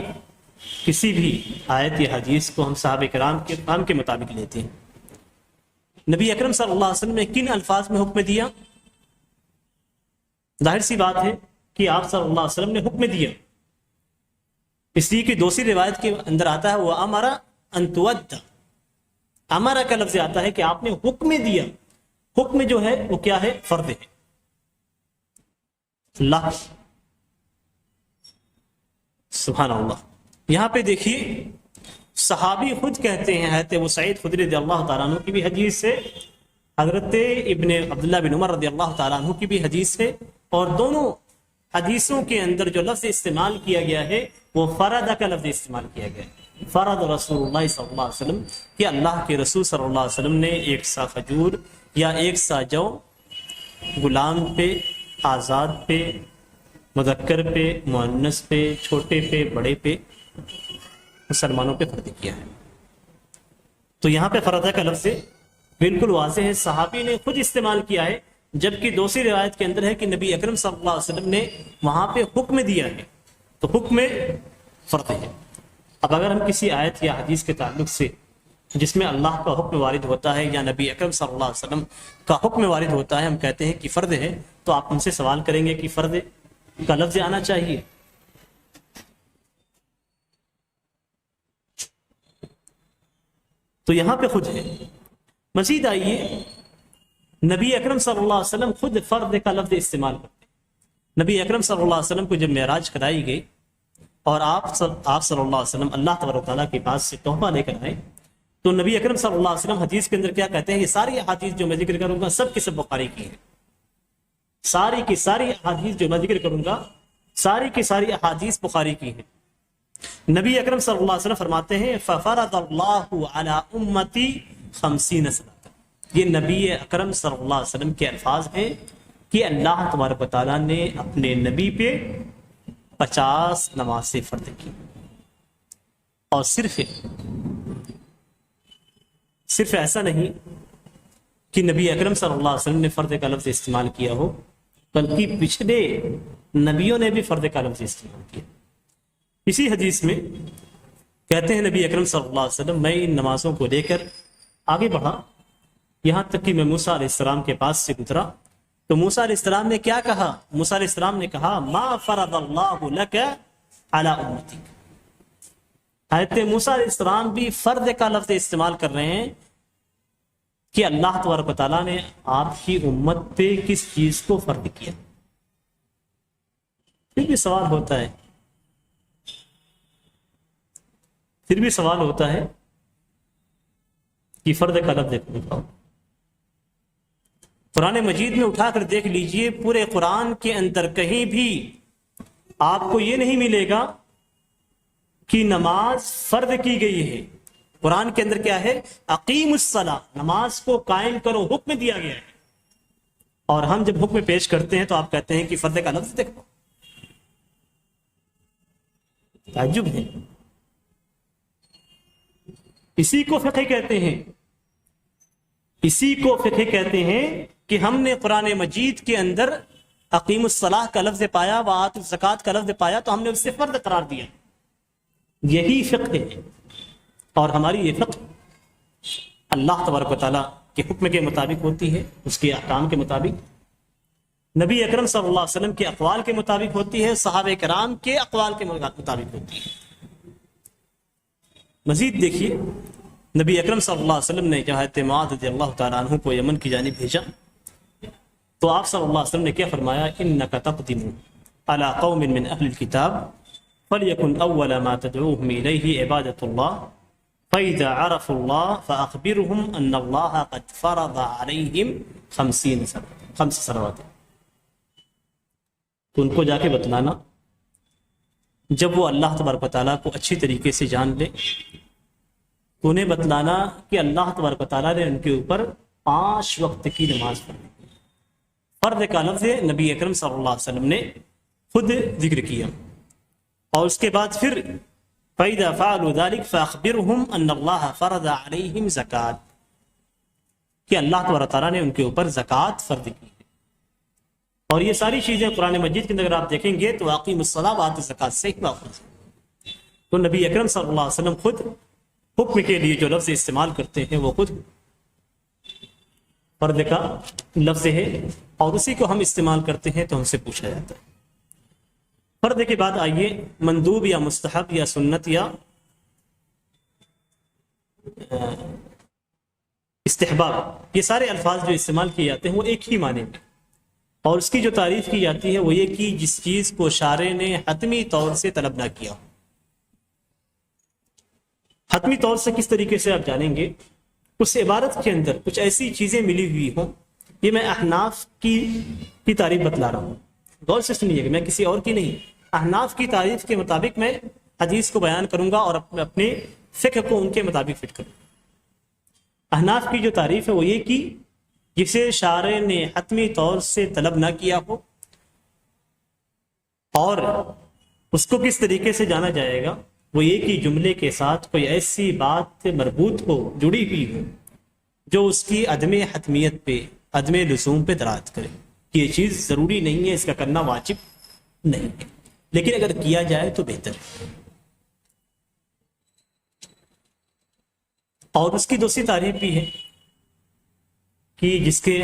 کسی بھی آیت یا حدیث کو ہم صحابہ کرام کے کام کے مطابق لیتے ہیں. نبی اکرم صلی اللہ علیہ وسلم نے کن الفاظ میں حکم دیا؟ ظاہر سی بات ہے کہ آپ صلی اللہ علیہ وسلم نے حکم دیا, اس لیے کہ دوسری روایت کے اندر آتا ہے وہ امرا ان تؤدى, امرا کا لفظ آتا ہے کہ آپ نے حکم دیا. حکم جو ہے وہ کیا ہے؟ فرض ہے. اللہ سبحان اللہ. یہاں پہ دیکھیے صحابی خود کہتے ہیں, حضرت ابو سعید خدری رضی اللہ تعالیٰ عنہ کی بھی حدیث سے, حضرت ابن عبداللہ بن عمر رضی اللہ تعالیٰ عنہ کی بھی حدیث ہے, اور دونوں حدیثوں کے اندر جو لفظ استعمال کیا گیا ہے وہ فرض کا لفظ استعمال کیا گیا ہے. فرض رسول اللہ صلی اللہ علیہ وسلم, کہ اللہ کے رسول صلی اللہ علیہ وسلم نے ایک سا کھجور یا ایک سا جو غلام پہ, آزاد پہ, مذکر پہ, مؤنث پہ, چھوٹے پہ, بڑے پہ, مسلمانوں پہ فرض کیا ہے. تو یہاں پہ فرض کا لفظ بالکل واضح ہے, صحابی نے خود استعمال کیا ہے, جبکہ دوسری روایت کے اندر ہے کہ نبی اکرم صلی اللہ علیہ وسلم نے وہاں پہ حکم دیا ہے, تو حکم فرض ہے. اب اگر ہم کسی آیت یا حدیث کے تعلق سے جس میں اللہ کا حکم وارد ہوتا ہے یا نبی اکرم صلی اللہ علیہ وسلم کا حکم وارد ہوتا ہے, ہم کہتے ہیں کہ فرض ہے, تو آپ ان سے سوال کریں گے کہ فرض کا لفظ آنا چاہیے. تو یہاں پہ خود ہے. مزید آئیے, نبی اکرم صلی اللہ علیہ وسلم خود فرض کا لفظ استعمال کرتے ہیں. نبی اکرم صلی اللہ علیہ وسلم کو جب معراج کرائی گئی اور آپ صلی اللہ علیہ وسلم اللہ تبارک و تعالیٰ کے پاس سے تحفہ لے کر آئے, تو نبی اکرم صلی اللہ علیہ وسلم حدیث کے اندر کیا کہتے ہیں؟ یہ ساری احادیث جو میں ذکر کروں گا سب کی سب بخاری کی ہیں. ساری کی ساری احادیث جو میں ذکر کروں گا ساری کی ساری احادیث بخاری کی ہیں. نبی اکرم صلی اللہ علیہ وسلم فرماتے ہیں فَفَرَضَ اللَّهُ عَلَىٰ أُمَّتِي 50 صلاۃ. یہ نبی اکرم صلی اللہ علیہ وسلم کے الفاظ ہیں کہ اللہ تبارک و تعالیٰ نے اپنے نبی پہ 50 نمازیں فرض کی. اور صرف ایسا نہیں کہ نبی اکرم صلی اللہ علیہ وسلم نے فرض کا لفظ استعمال کیا ہو, بلکہ پچھلے نبیوں نے بھی فرض کا لفظ استعمال کیا. اسی حدیث میں کہتے ہیں نبی اکرم صلی اللہ علیہ وسلم میں ان نمازوں کو لے کر آگے بڑھا, یہاں تک کہ میں موسیٰ علیہ السلام کے پاس سے گزرا, تو موسیٰ علیہ السلام نے کیا کہا؟ موسیٰ علیہ السلام نے کہا ما فرض اللہ لک علی امتک. حضرت موسیٰ علیہ السلام بھی فرض کا لفظ استعمال کر رہے ہیں کہ اللہ تبارک و تعالیٰ نے آپ کی امت پہ کس چیز کو فرض کیا. پھر بھی سوال ہوتا ہے کہ فرض کا لفظ دکھاؤ. قرآن مجید میں اٹھا کر دیکھ لیجئے, پورے قرآن کے اندر کہیں بھی آپ کو یہ نہیں ملے گا کہ نماز فرض کی گئی ہے. قرآن کے اندر کیا ہے؟ اقیم الصلاۃ, نماز کو قائم کرو, حکم دیا گیا ہے. اور ہم جب حکم پیش کرتے ہیں تو آپ کہتے ہیں کہ فرض کا لفظ دیکھو. تعجب ہے. اسی کو فقہ کہتے ہیں کہ ہم نے قرآن مجید کے اندر اقیم الصلاۃ کا لفظ پایا, وآتوا الزکوٰۃ کا لفظ پایا, تو ہم نے اس سے فرض قرار دیا. یہی فقہ ہے. اور ہماری یہ فقہ اللہ تبارک و تعالیٰ کے حکم کے مطابق ہوتی ہے, اس کے احکام کے مطابق, نبی اکرم صلی اللہ علیہ وسلم کے اقوال کے مطابق ہوتی ہے, صحابہ کرام کے اقوال کے مطابق ہوتی ہے. مزید دیکھیے نبی اکرم صلی اللہ علیہ وسلم نے جب حضرت معاذ رضی اللہ تعالیٰ عنہ کو یمن کی جانب بھیجا تو آپ صلی اللہ علیہ وسلم نے کیا فرمایا، انک تقدم علی قوم من اہل الکتاب فلیکن اول ما تدعوهم الیہ عبادۃ اللہ فاذا عرفوا اللہ فاخبرهم ان اللہ قد فرض علیہم 50 صلوات. تو ان کو جا کے بتلانا جب وہ اللہ تبارک و تعالیٰ کو اچھی طریقے سے جان لے تو انہیں بتلانا کہ اللہ تبارک و تعالیٰ نے ان کے اوپر 5 وقت کی نماز پڑھی. فرض کا لفظ نبی اکرم صلی اللہ علیہ وسلم نے خود ذکر کیا، اور اس کے بعد پھر فَإِذَا فَعَلُوا ذَلِكَ فَأَخْبِرْهُمْ أَنَّ اللَّهَ فَرَضَ عَلَيْهِمْ زَكَاةً کہ اللہ تبارک و تعالیٰ نے ان کے اوپر زکوٰۃ فرض کی ہے. اور یہ ساری چیزیں قرآن مجید کے اندر اگر آپ دیکھیں گے تو واقعی مصطلح وآتوا الزکاۃ سے ہی ماخوذ ہے. تو نبی اکرم صلی اللہ علیہ وسلم خود حکم کے لیے جو لفظ استعمال کرتے ہیں وہ خود فرض کا لفظ ہے، اور اسی کو ہم استعمال کرتے ہیں تو ہم سے پوچھا جاتا ہے. فرض کے بعد آئیے مندوب یا مستحب یا سنت یا استحباب، یہ سارے الفاظ جو استعمال کیے جاتے ہیں وہ ایک ہی معنی میں، اور اس کی جو تعریف کی جاتی ہے وہ یہ کہ جس چیز کو شارع نے حتمی طور سے طلب نہ کیا. حتمی طور سے کس طریقے سے آپ جانیں گے، اس عبارت کے اندر کچھ ایسی چیزیں ملی ہوئی ہوں. یہ میں احناف کی تعریف بتلا رہا ہوں، غور سے سنیے گا، میں کسی اور کی نہیں. احناف کی تعریف کے مطابق میں حدیث کو بیان کروں گا اور اپنے فقہ کو ان کے مطابق فٹ کروں گا. احناف کی جو تعریف ہے وہ یہ کہ جسے شارع نے حتمی طور سے طلب نہ کیا ہو، اور اس کو کس طریقے سے جانا جائے گا وہ یہ کہ جملے کے ساتھ کوئی ایسی بات مربوط ہو، جڑی ہوئی ہو، جو اس کی عدم حتمیت پہ، عدم لزوم پہ دلالت کرے کہ یہ چیز ضروری نہیں ہے، اس کا کرنا واجب نہیں ہے، لیکن اگر کیا جائے تو بہتر ہے. اور اس کی دوسری تعریف بھی ہے کہ جس کے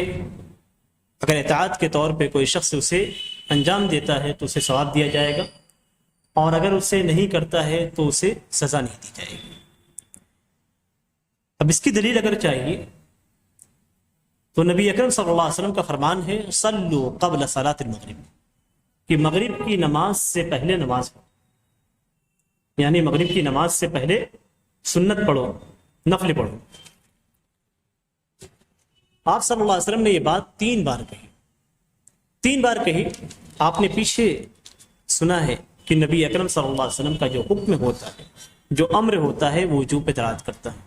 اگر اطاعت کے طور پہ کوئی شخص اسے انجام دیتا ہے تو اسے ثواب دیا جائے گا، اور اگر اسے نہیں کرتا ہے تو اسے سزا نہیں دی جائے گی. اب اس کی دلیل اگر چاہیے تو نبی اکرم صلی اللہ علیہ وسلم کا فرمان ہے صلو قبل صلاۃ المغرب، کہ مغرب کی نماز سے پہلے نماز پڑھو، یعنی مغرب کی نماز سے پہلے سنت پڑھو، نفل پڑھو. آپ صلی اللہ علیہ وسلم نے یہ بات 3 بار کہی. آپ نے پیچھے سنا ہے کہ نبی اکرم صلی اللہ علیہ وسلم کا جو حکم ہوتا ہے، جو امر ہوتا ہے، وہ وجوب پہ دلالت کرتا ہے.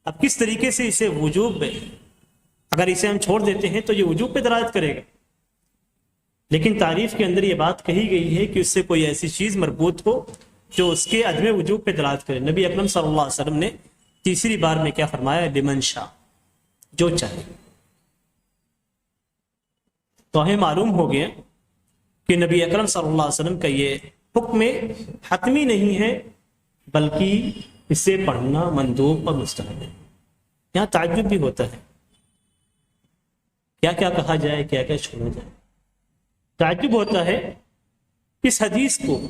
اب کس طریقے سے اسے وجوب پہ، اگر اسے ہم چھوڑ دیتے ہیں تو یہ وجوب پہ دلالت کرے گا، لیکن تعریف کے اندر یہ بات کہی گئی ہے کہ اس سے کوئی ایسی چیز مربوط ہو جو اس کے عدم وجوب پہ دلالت کرے. نبی اکرم صلی اللہ علیہ وسلم نے تیسری بار میں کیا فرمایا، لمن شاء، جو چاہے. تو ہمیں معلوم ہو گیا کہ نبی اکرم صلی اللہ علیہ وسلم کا یہ حکم حتمی نہیں ہے، بلکہ اسے پڑھنا مندوب اور مستحب ہے. یہاں تعجب بھی ہوتا ہے، کیا کیا کہا جائے، کیا کیا چھوڑا جائے. تعجب ہوتا ہے اس حدیث کو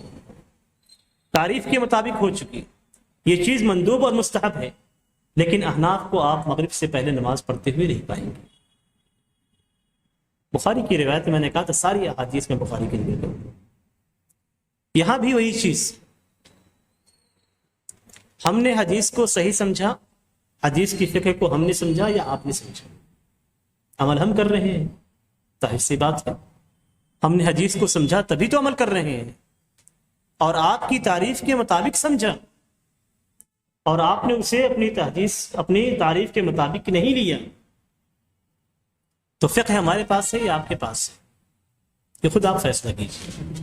تعریف کے مطابق ہو چکی، یہ چیز مندوب اور مستحب ہے، لیکن احناف کو آپ مغرب سے پہلے نماز پڑھتے ہوئے نہیں پائیں گے. بخاری کی روایت میں نے کہا تھا ساری احادیث میں بخاری کے لیے، یہاں بھی وہی چیز. ہم نے حدیث کو صحیح سمجھا، حدیث کی فقہ کو ہم نے سمجھا یا آپ نے سمجھا، عمل ہم کر رہے ہیں، ظاہر سی بات ہے. ہم نے حدیث کو سمجھا تبھی تو عمل کر رہے ہیں، اور آپ کی تعریف کے مطابق سمجھا اور آپ نے اسے اپنی تعریف کے مطابق نہیں لیا، تو فقہ ہمارے پاس ہے یا آپ کے پاس ہے، یہ خود آپ فیصلہ کیجیے.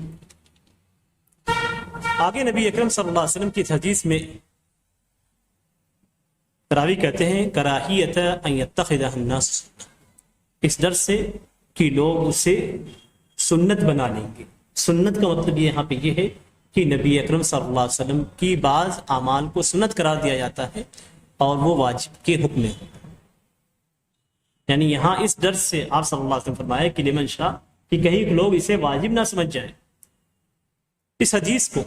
آگے نبی اکرم صلی اللہ علیہ وسلم کی حدیث میں راوی کہتے ہیں کراہیت ان یتخذہ الناس سنہ، اس ڈر سے کہ لوگ اسے سنت بنا لیں گے. سنت کا مطلب یہاں پہ یہ ہے کہ نبی اکرم صلی اللہ علیہ وسلم کی بعض اعمال کو سنت قرار دیا جاتا ہے اور وہ واجب کے حکم میں ہوتا ہے. یعنی یہاں اس ڈر سے آپ صلی اللہ علیہ وسلم فرمایا کہ لمن شاء، کہ کہیں لوگ اسے واجب نہ سمجھ جائیں. اس حدیث کو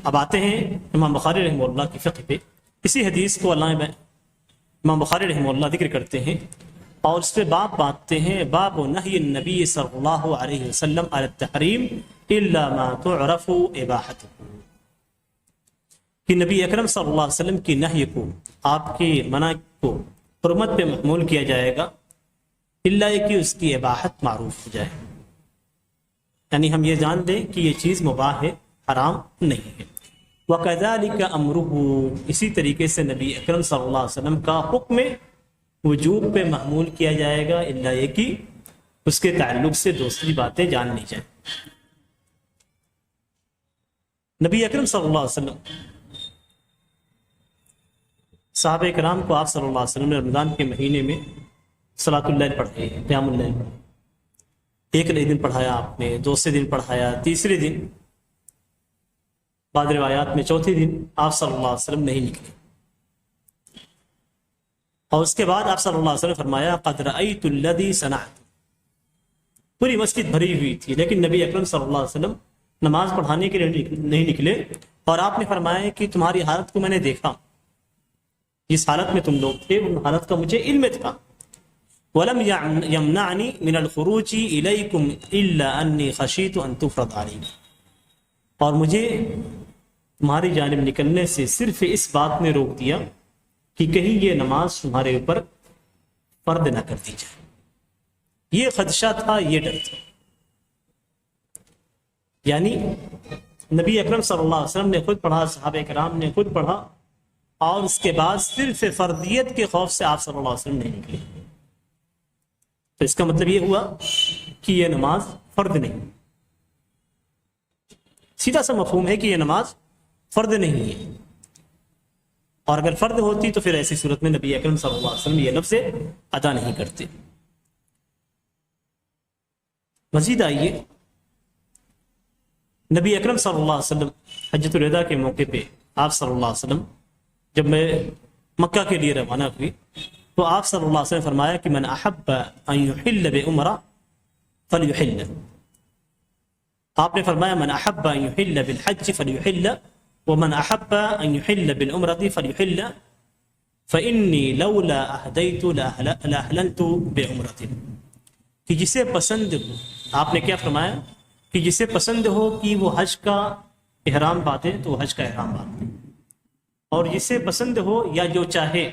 اب آتے ہیں امام بخاری رحمہ اللہ کی فقہ پہ اسی حدیث کو علامہ امام بخاری رحمہ اللہ ذکر کرتے ہیں اور اس پہ باب باندھتے ہیں، باب نہی النبی صلی اللہ علیہ وسلم علی التحریم الا ما تعرف اباحته، کہ نبی اکرم صلی اللہ علیہ وسلم کی نہی کو، آپ کی منع کو حرمت پہ محمول کیا جائے گا الا یہ کہ اس کی اباحت معروف ہو جائے، یعنی ہم یہ جان لیں کہ یہ چیز مباح ہے، حرام نہیں ہے۔ وَكَذَلِكَ أَمْرُهُ، اسی طریقے سے نبی اکرم صلی اللہ علیہ وسلم کا حکم وجوب پہ محمول کیا جائے گا الا یہ کہ اس کے تعلق سے دوسری باتیں جان لی جائیں۔ نبی اکرم صلی اللہ علیہ وسلم صحابہ کرام کو آپ صلی اللہ علیہ وسلم نے رمضان کے مہینے میں صلاۃ اللیل پڑھائی، قیام اللیل ایک دن پڑھایا آپ نے، دوسرے دن پڑھایا، تیسرے دن، بعض روایات میں چوتھے دن آپ صلی اللہ علیہ وسلم نہیں نکلے، اور اس کے بعد آپ صلی اللہ علیہ وسلم نے فرمایا قد رأیت الذی صنعت، پوری مسجد بھری ہوئی تھی لیکن نبی اکرم صلی اللہ علیہ وسلم نماز پڑھانے کے لیے نہیں نکلے، اور آپ نے فرمایا کہ تمہاری حالت کو میں نے دیکھا، جس حالت میں تم لوگ تھے ان حالت کا مجھے علم تھا، وَلَمْ يَمْنَعْنِي مِنَ الْخُرُوجِ إِلَيْكُمْ إِلَّا أَنِّي خَشِيتُ أَن تُفْرَضَ عَلَيْكُمْ، اور مجھے تمہاری جانب نکلنے سے صرف اس بات نے روک دیا کہ کہیں یہ نماز تمہارے اوپر فرض نہ کر دی جائے، یہ خدشہ تھا، یہ ڈر تھا۔ یعنی نبی اکرم صلی اللہ علیہ وسلم نے خود پڑھا، صحابہ کرام نے خود پڑھا، اور اس کے بعد صرف فرضیت کے خوف سے آپ صلی اللہ علیہ وسلم نہیں نکلے، تو اس کا مطلب یہ ہوا کہ یہ نماز فرض نہیں، سیدھا سا مفہوم ہے کہ یہ نماز فرض نہیں ہے، اور اگر فرض ہوتی تو پھر ایسی صورت میں نبی اکرم صلی اللہ علیہ وسلم یہ لفظ ادا نہیں کرتے۔ مزید آئیے، نبی اکرم صلی اللہ علیہ وسلم حجۃ الوداع کے موقع پہ آپ صلی اللہ علیہ وسلم جب میں مکہ کے لیے روانہ ہوئی تو آپ صلی اللہ علیہ وسلم نے فرمایا کہ من احب ان یحل بعمرہ فلیحل، آپ نے فرمایا من احب ان یحل بالحج فلیحل ومن احب ان یحل بالعمرہ فلیحل فانی لولا اہدیت لاحللت بعمرہ، کہ جسے پسند ہو، آپ نے کیا فرمایا کہ جسے پسند ہو کہ وہ حج کا احرام باندھے تو حج کا احرام باندھے، اور جسے پسند ہو یا جو چاہے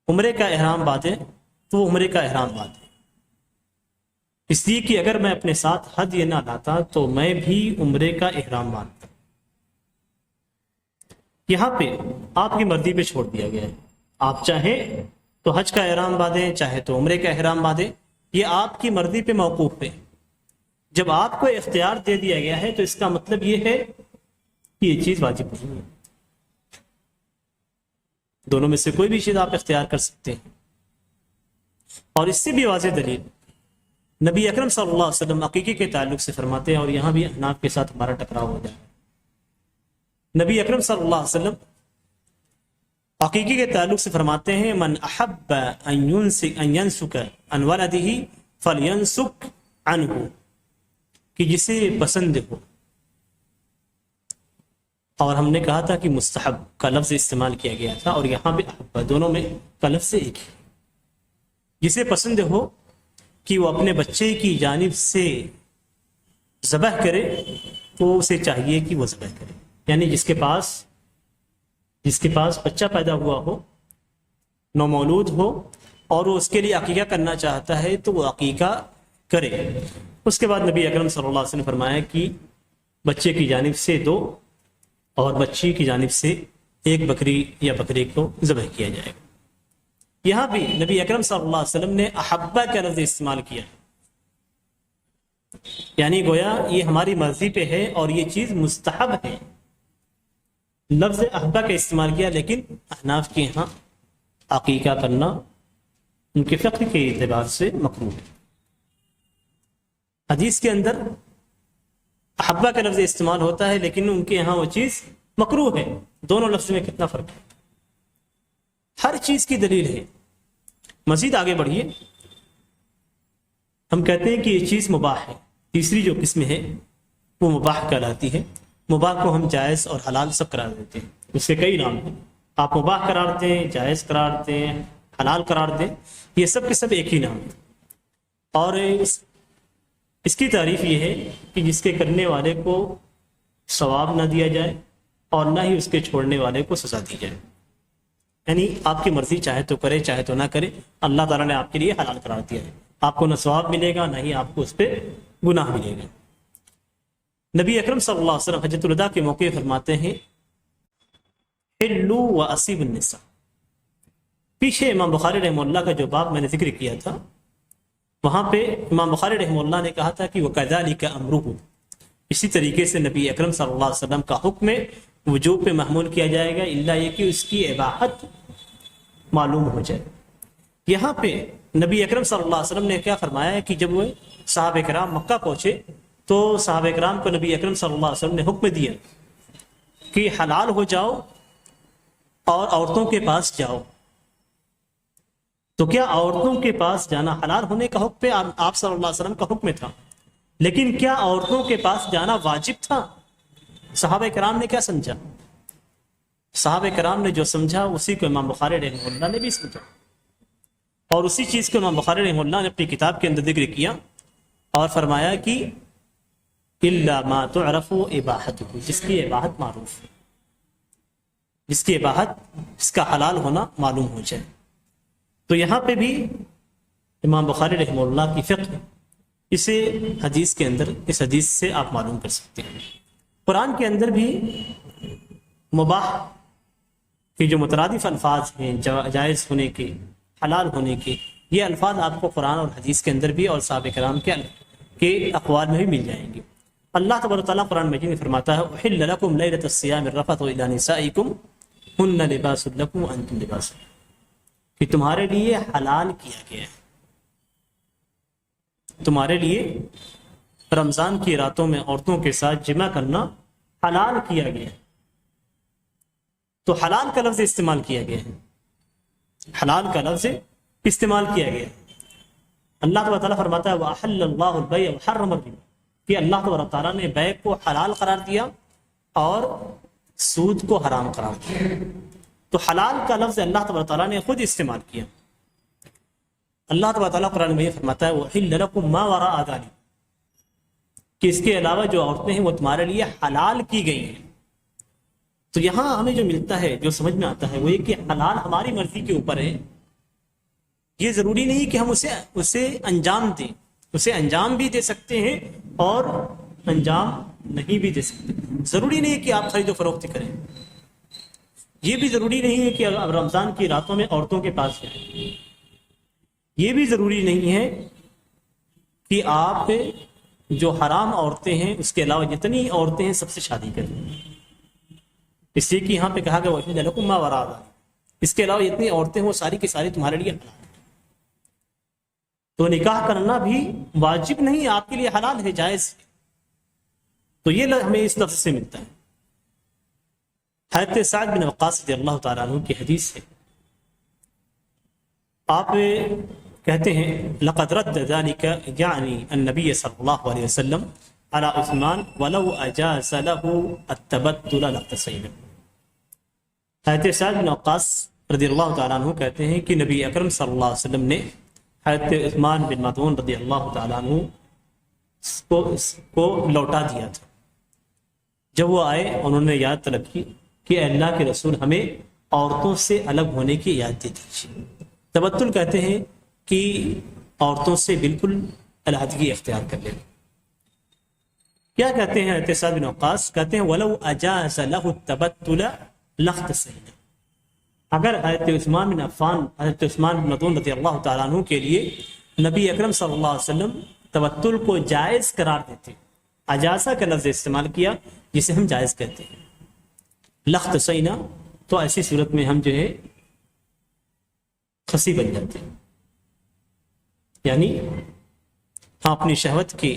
عمرے کا احرام باندھے تو وہ عمرے کا احرام باندھے، اس لیے کہ اگر میں اپنے ساتھ ہدی نہ لاتا تو میں بھی عمرے کا احرام باندھتا۔ یہاں پہ آپ کی مرضی پہ چھوڑ دیا گیا ہے، آپ چاہیں تو حج کا احرام باندھیں، چاہے تو عمرے کا احرام باندھیں، یہ آپ کی مرضی پہ موقوف ہے۔ جب آپ کو اختیار دے دیا گیا ہے تو اس کا مطلب یہ ہے کہ یہ چیز واجب نہیں ہے، دونوں میں سے کوئی بھی چیز آپ اختیار کر سکتے ہیں۔ اور اس سے بھی واضح دلیل نبی اکرم صلی اللہ علیہ وسلم عقیقے کے تعلق سے فرماتے ہیں، اور یہاں بھی احناف کے ساتھ ہمارا ٹکراؤ ہو جائے، نبی اکرم صلی اللہ علیہ وسلم عقیقے کے تعلق سے فرماتے ہیں من احب ان ینسک عن ولدہ فلینسک عنہ، کہ جسے پسند ہو، اور ہم نے کہا تھا کہ مستحب کا لفظ استعمال کیا گیا تھا، اور یہاں بھی احب، دونوں میں کا لفظ ایک ہے، جسے پسند ہو کہ وہ اپنے بچے کی جانب سے ذبح کرے تو اسے چاہیے کہ وہ ذبح کرے، یعنی جس کے پاس بچہ پیدا ہوا ہو، نومولود ہو، اور وہ اس کے لیے عقیقہ کرنا چاہتا ہے تو وہ عقیقہ کرے۔ اس کے بعد نبی اکرم صلی اللہ علیہ وسلم نے فرمایا کہ بچے کی جانب سے 2 اور بچی کی جانب سے 1 بکری یا بکری کو ذبح کیا جائے گا۔ یہاں بھی نبی اکرم صلی اللہ علیہ وسلم نے احبہ کا لفظ استعمال کیا، یعنی گویا یہ ہماری مرضی پہ ہے اور یہ چیز مستحب ہے، لفظ احبہ کا استعمال کیا، لیکن احناف کے یہاں عقیقہ کرنا ان کے فقہ کے اعتبار سے مکروہ ہے۔ حدیث کے اندر احبہ کا لفظ استعمال ہوتا ہے لیکن ان کے یہاں وہ چیز مکروہ ہے، دونوں لفظ میں کتنا فرق ہے، ہر چیز کی دلیل ہے۔ مزید آگے بڑھیے، ہم کہتے ہیں کہ یہ چیز مباح ہے، تیسری جو قسم ہے وہ مباح کہلاتی ہے، مباح کو ہم جائز اور حلال سب قرار دیتے ہیں۔ اس کے کئی نام ہیں. آپ مباح قرار دیں، جائز قرار دیں، حلال قرار دیں، یہ سب کے سب ایک ہی نام ہے. اور اس کی تعریف یہ ہے کہ جس کے کرنے والے کو ثواب نہ دیا جائے اور نہ ہی اس کے چھوڑنے والے کو سزا دی جائے. یعنی آپ کی مرضی، چاہے تو کرے چاہے تو نہ کرے، اللہ تعالیٰ نے آپ کے لیے حلال قرار دیا ہے. آپ کو نہ ثواب ملے گا نہ ہی آپ کو اس پہ گناہ ملے گا. نبی اکرم صلی اللہ علیہ وسلم حجۃ الوداع کے موقع فرماتے ہیں حلوا واسیب النساء. پیچھے امام بخاری رحمہ اللہ کا جو باب میں نے ذکر کیا تھا، وہاں پہ امام بخاری رحمہ اللہ نے کہا تھا کہ وَكَذَلِكَ أَمْرُهُ، اسی طریقے سے نبی اکرم صلی اللہ علیہ وسلم کا حکم وجوب پہ محمول کیا جائے گا، الا یہ کہ اس کی اباحت معلوم ہو جائے. یہاں پہ نبی اکرم صلی اللہ علیہ وسلم نے کیا فرمایا ہے کہ جب وہ صحابہ کرام مکہ پہنچے تو صحابہ کرام کو نبی اکرم صلی اللہ علیہ وسلم نے حکم دیا کہ حلال ہو جاؤ اور عورتوں کے پاس جاؤ. تو کیا عورتوں کے پاس جانا حلال ہونے کا حکم آپ صلی اللہ علیہ وسلم کا حکم تھا، لیکن کیا عورتوں کے پاس جانا واجب تھا؟ صحابہ کرام نے کیا سمجھا؟ صحابہ کرام نے جو سمجھا اسی کو امام بخاری رحمہ اللہ نے بھی سمجھا، اور اسی چیز کو امام بخاری رحمہ اللہ نے اپنی کتاب کے اندر ذکر کیا اور فرمایا کہ الا ما تعرف اباحته، جس کی اباحت معروف ہے، جس کی اباحت، جس کا حلال ہونا معلوم ہو جائے. تو یہاں پہ بھی امام بخاری رحمہ اللہ کی فقہ اسے حدیث کے اندر، اس حدیث سے آپ معلوم کر سکتے ہیں. قرآن کے اندر بھی مباح کے جو مترادف الفاظ ہیں، جائز ہونے کے، حلال ہونے کے، یہ الفاظ آپ کو قرآن اور حدیث کے اندر بھی اور صحابہ کرام کے اقوال میں بھی مل جائیں گے. اللہ تبارک و تعالیٰ قرآن مجید میں فرماتا ہے احل لکم لیلۃ الصیام الرفث الی نسائکم ہن لباس لکم وانتم لباس، کہ تمہارے لیے حلال کیا گیا ہے، تمہارے لیے رمضان کی راتوں میں عورتوں کے ساتھ جمع کرنا حلال کیا گیا ہے. تو حلال کا لفظ استعمال کیا گیا ہے، حلال کا لفظ استعمال کیا گیا ہے. اللہ تبارک تعالیٰ فرماتا ہے وَأَحَلَّ اللَّهُ الْبَيْعَ وَحَرَّمَ الرِّبَا، کہ اللہ تبارک تعالیٰ نے بیع کو حلال قرار دیا اور سود کو حرام قرار دیا. تو حلال کا لفظ اللہ تبارک تعالیٰ نے خود استعمال کیا. اللہ تبارک تعالیٰ قرآن میں فرماتا ہے وَأُحِلَّ لَكُم مَّا وَرَاءَ ذَلِكَ، کہ اس کے علاوہ جو عورتیں ہیں وہ تمہارے لیے حلال کی گئی ہیں. تو یہاں ہمیں جو ملتا ہے، جو سمجھ میں آتا ہے، وہ یہ کہ حلال ہماری مرضی کے اوپر ہے. یہ ضروری نہیں کہ ہم اسے انجام دیں، اسے انجام بھی دے سکتے ہیں اور انجام نہیں بھی دے سکتے. ضروری نہیں کہ آپ خرید و فروخت کریں، یہ بھی ضروری نہیں ہے کہ اب رمضان کی راتوں میں عورتوں کے پاس جائیں، یہ بھی ضروری نہیں ہے کہ آپ جو حرام عورتیں ہیں اس کے علاوہ جتنی عورتیں ہیں سب سے شادی کریں. اس لیے کہ یہاں پہ کہا گیا وَإِنَّ لَكُم مَّا وَرَاءَ ذَلِكَ، اس کے علاوہ جتنی عورتیں ہیں وہ ساری کی ساری تمہارے لیے حلال ہیں. تو نکاح کرنا بھی واجب نہیں، آپ کے لیے حلال ہے، جائز ہے. تو یہ ہمیں اس لفظ سے ملتا ہے. حضرت سعد بن وقاص رضی اللہ تعالیٰ عنہ کی حدیث ہے، آپ کہتے ہیں لقد رد ذلك یعنی النبی صلی اللہ علیہ وسلم علی عثمان ولو اجاز له التبتل لاغتسل. حضرت سعد بن وقاص رضی اللہ تعالیٰ عنہ کہتے ہیں کہ نبی اکرم صلی اللہ علیہ وسلم نے حضرت عثمان بن مظعون رضی اللہ تعالیٰ عنہ کو لوٹا دیا تھا. جب وہ آئے انہوں نے یاد طلب کی کہ اللہ کے رسول ہمیں عورتوں سے الگ ہونے کی یاد دے دیجیے. تبتل کہتے ہیں کہ عورتوں سے بالکل علیحدگی اختیار کر لینا. کیا کہتے ہیں حضرت سعد بن وقاص؟ کہتے ہیں وَلَوْ أَجَازَ لَهُ التَّبَتُّلَ لَاغْتَسَلَ، اگر حضرت عثمان بن عفان، حضرت عثمان بن مظعون رضی اللہ تعالیٰ عنہ کے لیے نبی اکرم صلی اللہ علیہ وسلم تبتل کو جائز قرار دیتے، اجازہ کا لفظ استعمال کیا جسے ہم جائز کہتے ہیں، لَاغْتَسَلْنَا، تو ایسی صورت میں ہم جو ہے خصی بن جاتے ہیں، یعنی ہم اپنی شہوت کے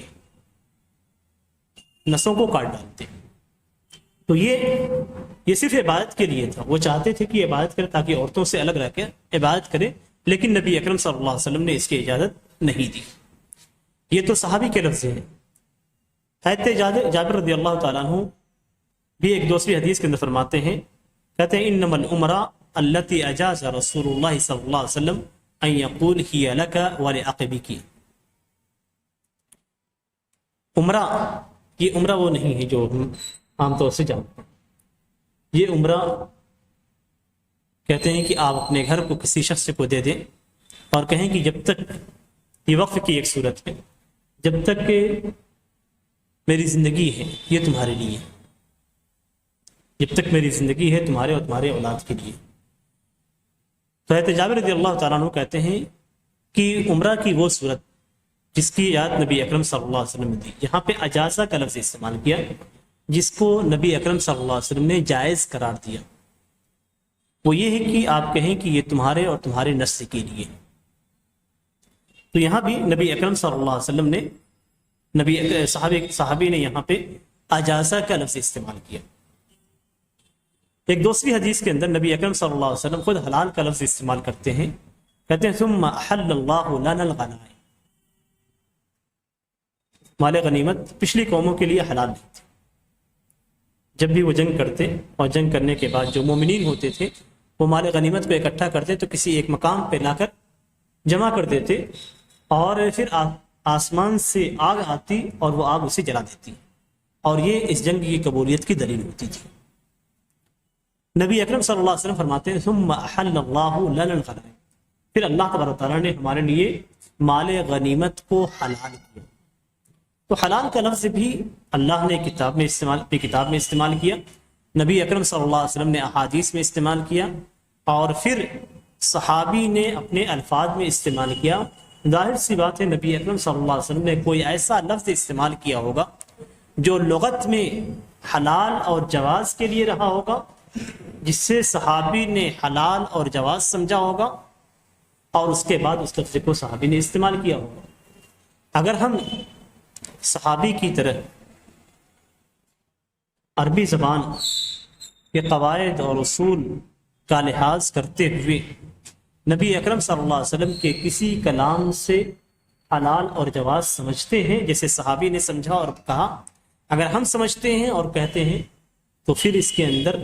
نسوں کو کاٹ ڈالتے ہیں. تو یہ صرف عبادت کے لیے تھا. وہ چاہتے تھے کہ عبادت کرے تاکہ عورتوں سے الگ رہ کے عبادت کرے، لیکن نبی اکرم صلی اللہ علیہ وسلم نے اس کی اجازت نہیں دی. یہ تو صحابی کے لفظ ہیں. حضرت جابر رضی اللہ تعالیٰ عنہ بھی ایک دوسری حدیث کے اندر فرماتے ہیں کہتے ہیں انما العمرہ التي اجاز رسول اللہ صلی اللہ علیہ وسلم ان یقول ہی لک ولعقبک. عمرہ، یہ عمرہ وہ نہیں ہے جو ہم عام طور سے جانتے ہیں. یہ عمرہ کہتے ہیں کہ آپ اپنے گھر کو کسی شخص کو دے دیں اور کہیں کہ جب تک، یہ وقف کی ایک صورت ہے، جب تک کہ میری زندگی ہے یہ تمہارے لیے، جب تک میری زندگی ہے تمہارے اور تمہارے اولاد کے لیے. تو حضرت جابر رضی اللہ تعالیٰ عنہ کہتے ہیں کہ عمرہ کی وہ صورت جس کی یاد نبی اکرم صلی اللہ علیہ وسلم نے دی. یہاں پہ اجازہ کا لفظ استعمال کیا، جس کو نبی اکرم صلی اللہ علیہ وسلم نے جائز قرار دیا. وہ یہ ہے کہ آپ کہیں کہ یہ تمہارے اور تمہارے نسل کے لیے. تو یہاں بھی نبی اکرم صلی اللہ علیہ وسلم نے صحابی نے یہاں پہ اجازہ کا لفظ استعمال کیا. ایک دوسری حدیث کے اندر نبی اکرم صلی اللہ علیہ وسلم خود حلال کا لفظ استعمال کرتے ہیں، کہتے ہیں ثم احل اللہ لنا الغنائم. مال غنیمت پچھلی قوموں کے لیے حلال نہیں تھی. جب بھی وہ جنگ کرتے اور جنگ کرنے کے بعد جو مومنین ہوتے تھے وہ مال غنیمت کو اکٹھا کرتے تو کسی ایک مقام پہ لا کر جمع کر دیتے، اور پھر آسمان سے آگ آتی اور وہ آگ اسے جلا دیتی، اور یہ اس جنگ کی قبولیت کی دلیل ہوتی تھی. نبی اکرم صلی اللہ علیہ وسلم فرماتے ہیں ثم احل اللہ لنا الغنائم، پھر اللہ تبارک تعالیٰ نے ہمارے لیے مال غنیمت کو حلال کیا. تو حلال کا لفظ بھی اللہ نے اپنی کتاب میں استعمال کیا، نبی اکرم صلی اللہ علیہ وسلم نے احادیث میں استعمال کیا، اور پھر صحابی نے اپنے الفاظ میں استعمال کیا. ظاہر سی بات ہے نبی اکرم صلی اللہ علیہ وسلم نے کوئی ایسا لفظ استعمال کیا ہوگا جو لغت میں حلال اور جواز کے لیے رہا ہوگا، جس سے صحابی نے حلال اور جواز سمجھا ہوگا، اور اس کے بعد اس لفظ کو صحابی نے استعمال کیا ہوگا. اگر ہم صحابی کی طرح عربی زبان کے قواعد اور اصول کا لحاظ کرتے ہوئے نبی اکرم صلی اللہ علیہ وسلم کے کسی کلام سے حلال اور جواز سمجھتے ہیں جیسے صحابی نے سمجھا اور کہا، اگر ہم سمجھتے ہیں اور کہتے ہیں تو پھر اس کے اندر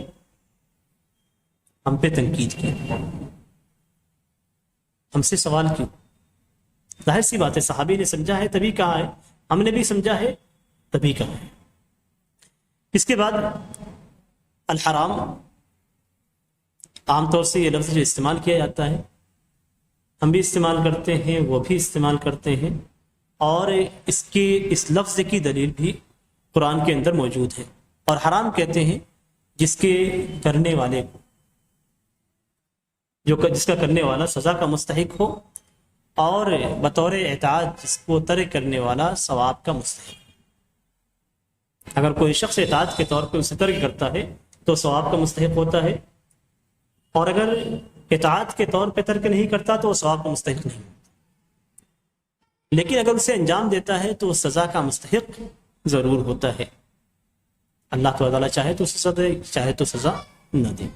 ہم پہ تنقید کی، ہم سے سوال کیوں؟ ظاہر سی بات ہے صحابی نے سمجھا ہے تبھی کہا ہے، ہم نے بھی سمجھا ہے تبھی کہا ہے. اس کے بعد الحرام، عام طور سے یہ لفظ جو استعمال کیا جاتا ہے ہم بھی استعمال کرتے ہیں، وہ بھی استعمال کرتے ہیں، اور اس لفظ کی دلیل بھی قرآن کے اندر موجود ہے. اور حرام کہتے ہیں جس کے کرنے والے کو، جس کا کرنے والا سزا کا مستحق ہو، اور بطور اطاعت جس کو ترک کرنے والا ثواب کا مستحق. اگر کوئی شخص اطاعت کے طور پہ اسے ترک کرتا ہے تو ثواب کا مستحق ہوتا ہے، اور اگر اطاعت کے طور پہ ترک نہیں کرتا تو وہ ثواب کا مستحق نہیں ہوتا. لیکن اگر اسے انجام دیتا ہے تو وہ سزا کا مستحق ضرور ہوتا ہے. اللہ تعالیٰ چاہے تو سزا دے، چاہے تو سزا نہ دے.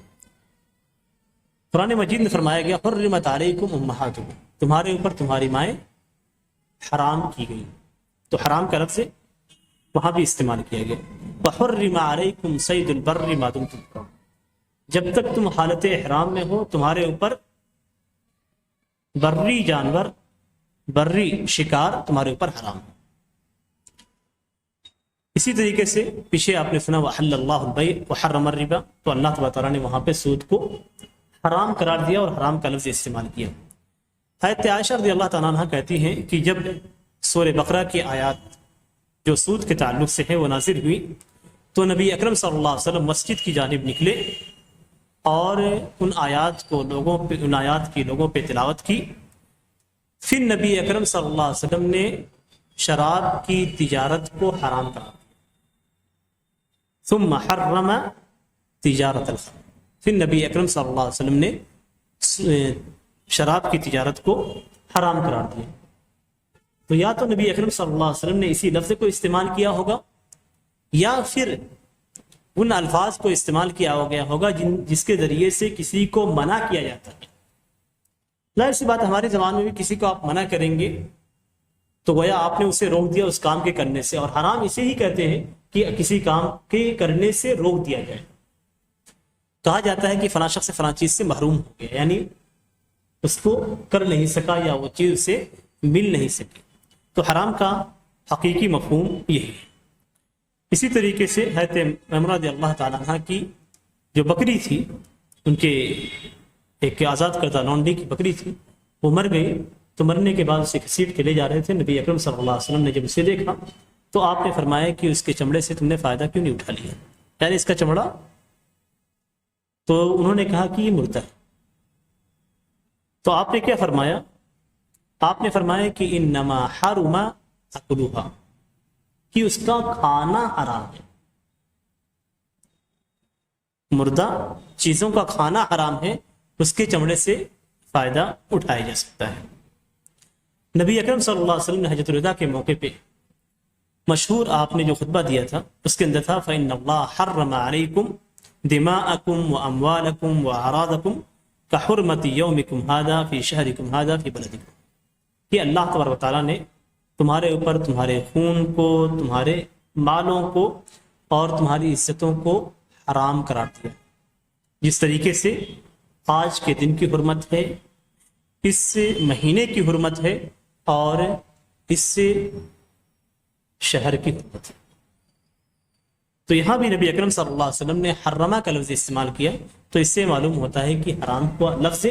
قرآن مجید میں فرمایا گیا حرمت علیکم امہاتکم، تمہارے اوپر تمہاری مائیں حرام کی گئی. تو حرام کا لفظ وہاں بھی استعمال کیا گیا. وحرم علیکم صید البر ما دمتم حرما، جب تک تم حالت احرام میں ہو تمہارے اوپر بری جانور، بری شکار تمہارے اوپر حرام ہے. اسی طریقے سے پیچھے آپ نے سنا وحل اللہ البیع وحرم الربا، تو اللہ تبارک تعالیٰ نے وہاں پہ سود کو حرام قرار دیا اور حرام کا لفظ استعمال کیا. حضرت عائشہ رضی اللہ تعالیٰ عنہ کہتی ہیں کہ جب سورہ بقرہ کی آیات جو سود کے تعلق سے ہے وہ نازل ہوئی تو نبی اکرم صلی اللہ علیہ وسلم مسجد کی جانب نکلے اور ان آیات کی لوگوں پہ تلاوت کی. پھر نبی اکرم صلی اللہ علیہ وسلم نے شراب کی تجارت کو حرام کرا. ثم حرم تجارت الخمر، پھر نبی اکرم صلی اللہ علیہ وسلم نے شراب کی تجارت کو حرام قرار دیا. تو یا تو نبی اکرم صلی اللہ علیہ وسلم نے اسی لفظ کو استعمال کیا ہوگا، یا پھر ان الفاظ کو استعمال کیا گیا ہوگا جس کے ذریعے سے کسی کو منع کیا جاتا ہے. ظاہر سی بات ہمارے زبان میں بھی کسی کو آپ منع کریں گے تو گویا آپ نے اسے روک دیا اس کام کے کرنے سے، اور حرام اسے ہی کہتے ہیں کہ کسی کام کے کرنے سے روک دیا جائے. کہا جاتا ہے کہ فلاں شخص فلاں چیز سے محروم ہو گیا، یعنی اس کو کر نہیں سکا یا وہ چیز اسے مل نہیں سکی۔ تو حرام کا حقیقی مفہوم یہی ہے۔ اسی طریقے سے حضرت میمونہ رضی اللہ تعالیٰ عنہ کی جو بکری تھی، ان کے ایک آزاد کردہ لونڈی کی بکری تھی، وہ مر گئی، تو مرنے کے بعد اسے گھسیٹ کے لے جا رہے تھے۔ نبی اکرم صلی اللہ علیہ وسلم نے جب اسے دیکھا تو آپ نے فرمایا کہ اس کے چمڑے سے تم نے فائدہ کیوں نہیں اٹھا لیا، یعنی اس کا چمڑا۔ تو انہوں نے کہا کہ یہ مردہ ہے۔ تو آپ نے کیا فرمایا؟ آپ نے فرمایا کہ انما حرم اکلھا، کہ اس کا کھانا حرام ہے، مردہ چیزوں کا کھانا حرام ہے، اس کے چمڑے سے فائدہ اٹھایا جا سکتا ہے۔ نبی اکرم صلی اللہ علیہ وسلم نے حجۃ الوداع کے موقع پہ مشہور آپ نے جو خطبہ دیا تھا اس کے اندر تھا فَإِنَّ اللَّهَ حَرَّمَ عَلَيْكُمْ دِمَاءَكُمْ وَأَمْوَالَكُمْ وَأَعْرَاضَكُمْ كَحُرْمَةِ يَوْمِكُمْ هَذَا فِي شَهْرِكُمْ هَذَا فِي بَلَدِكُمْ، کہ اللہ تبارک و تعالیٰ نے تمہارے اوپر تمہارے خون کو، تمہارے مالوں کو اور تمہاری عزتوں کو حرام قرار دیا، جس طریقے سے آج کے دن کی حرمت ہے، اس مہینے کی حرمت ہے، اور اس سے شہر کی حرمت ہے۔ تو یہاں بھی نبی اکرم صلی اللہ علیہ وسلم نے حرمہ کا لفظ استعمال کیا، تو اس سے معلوم ہوتا ہے کہ حرام کو لفظ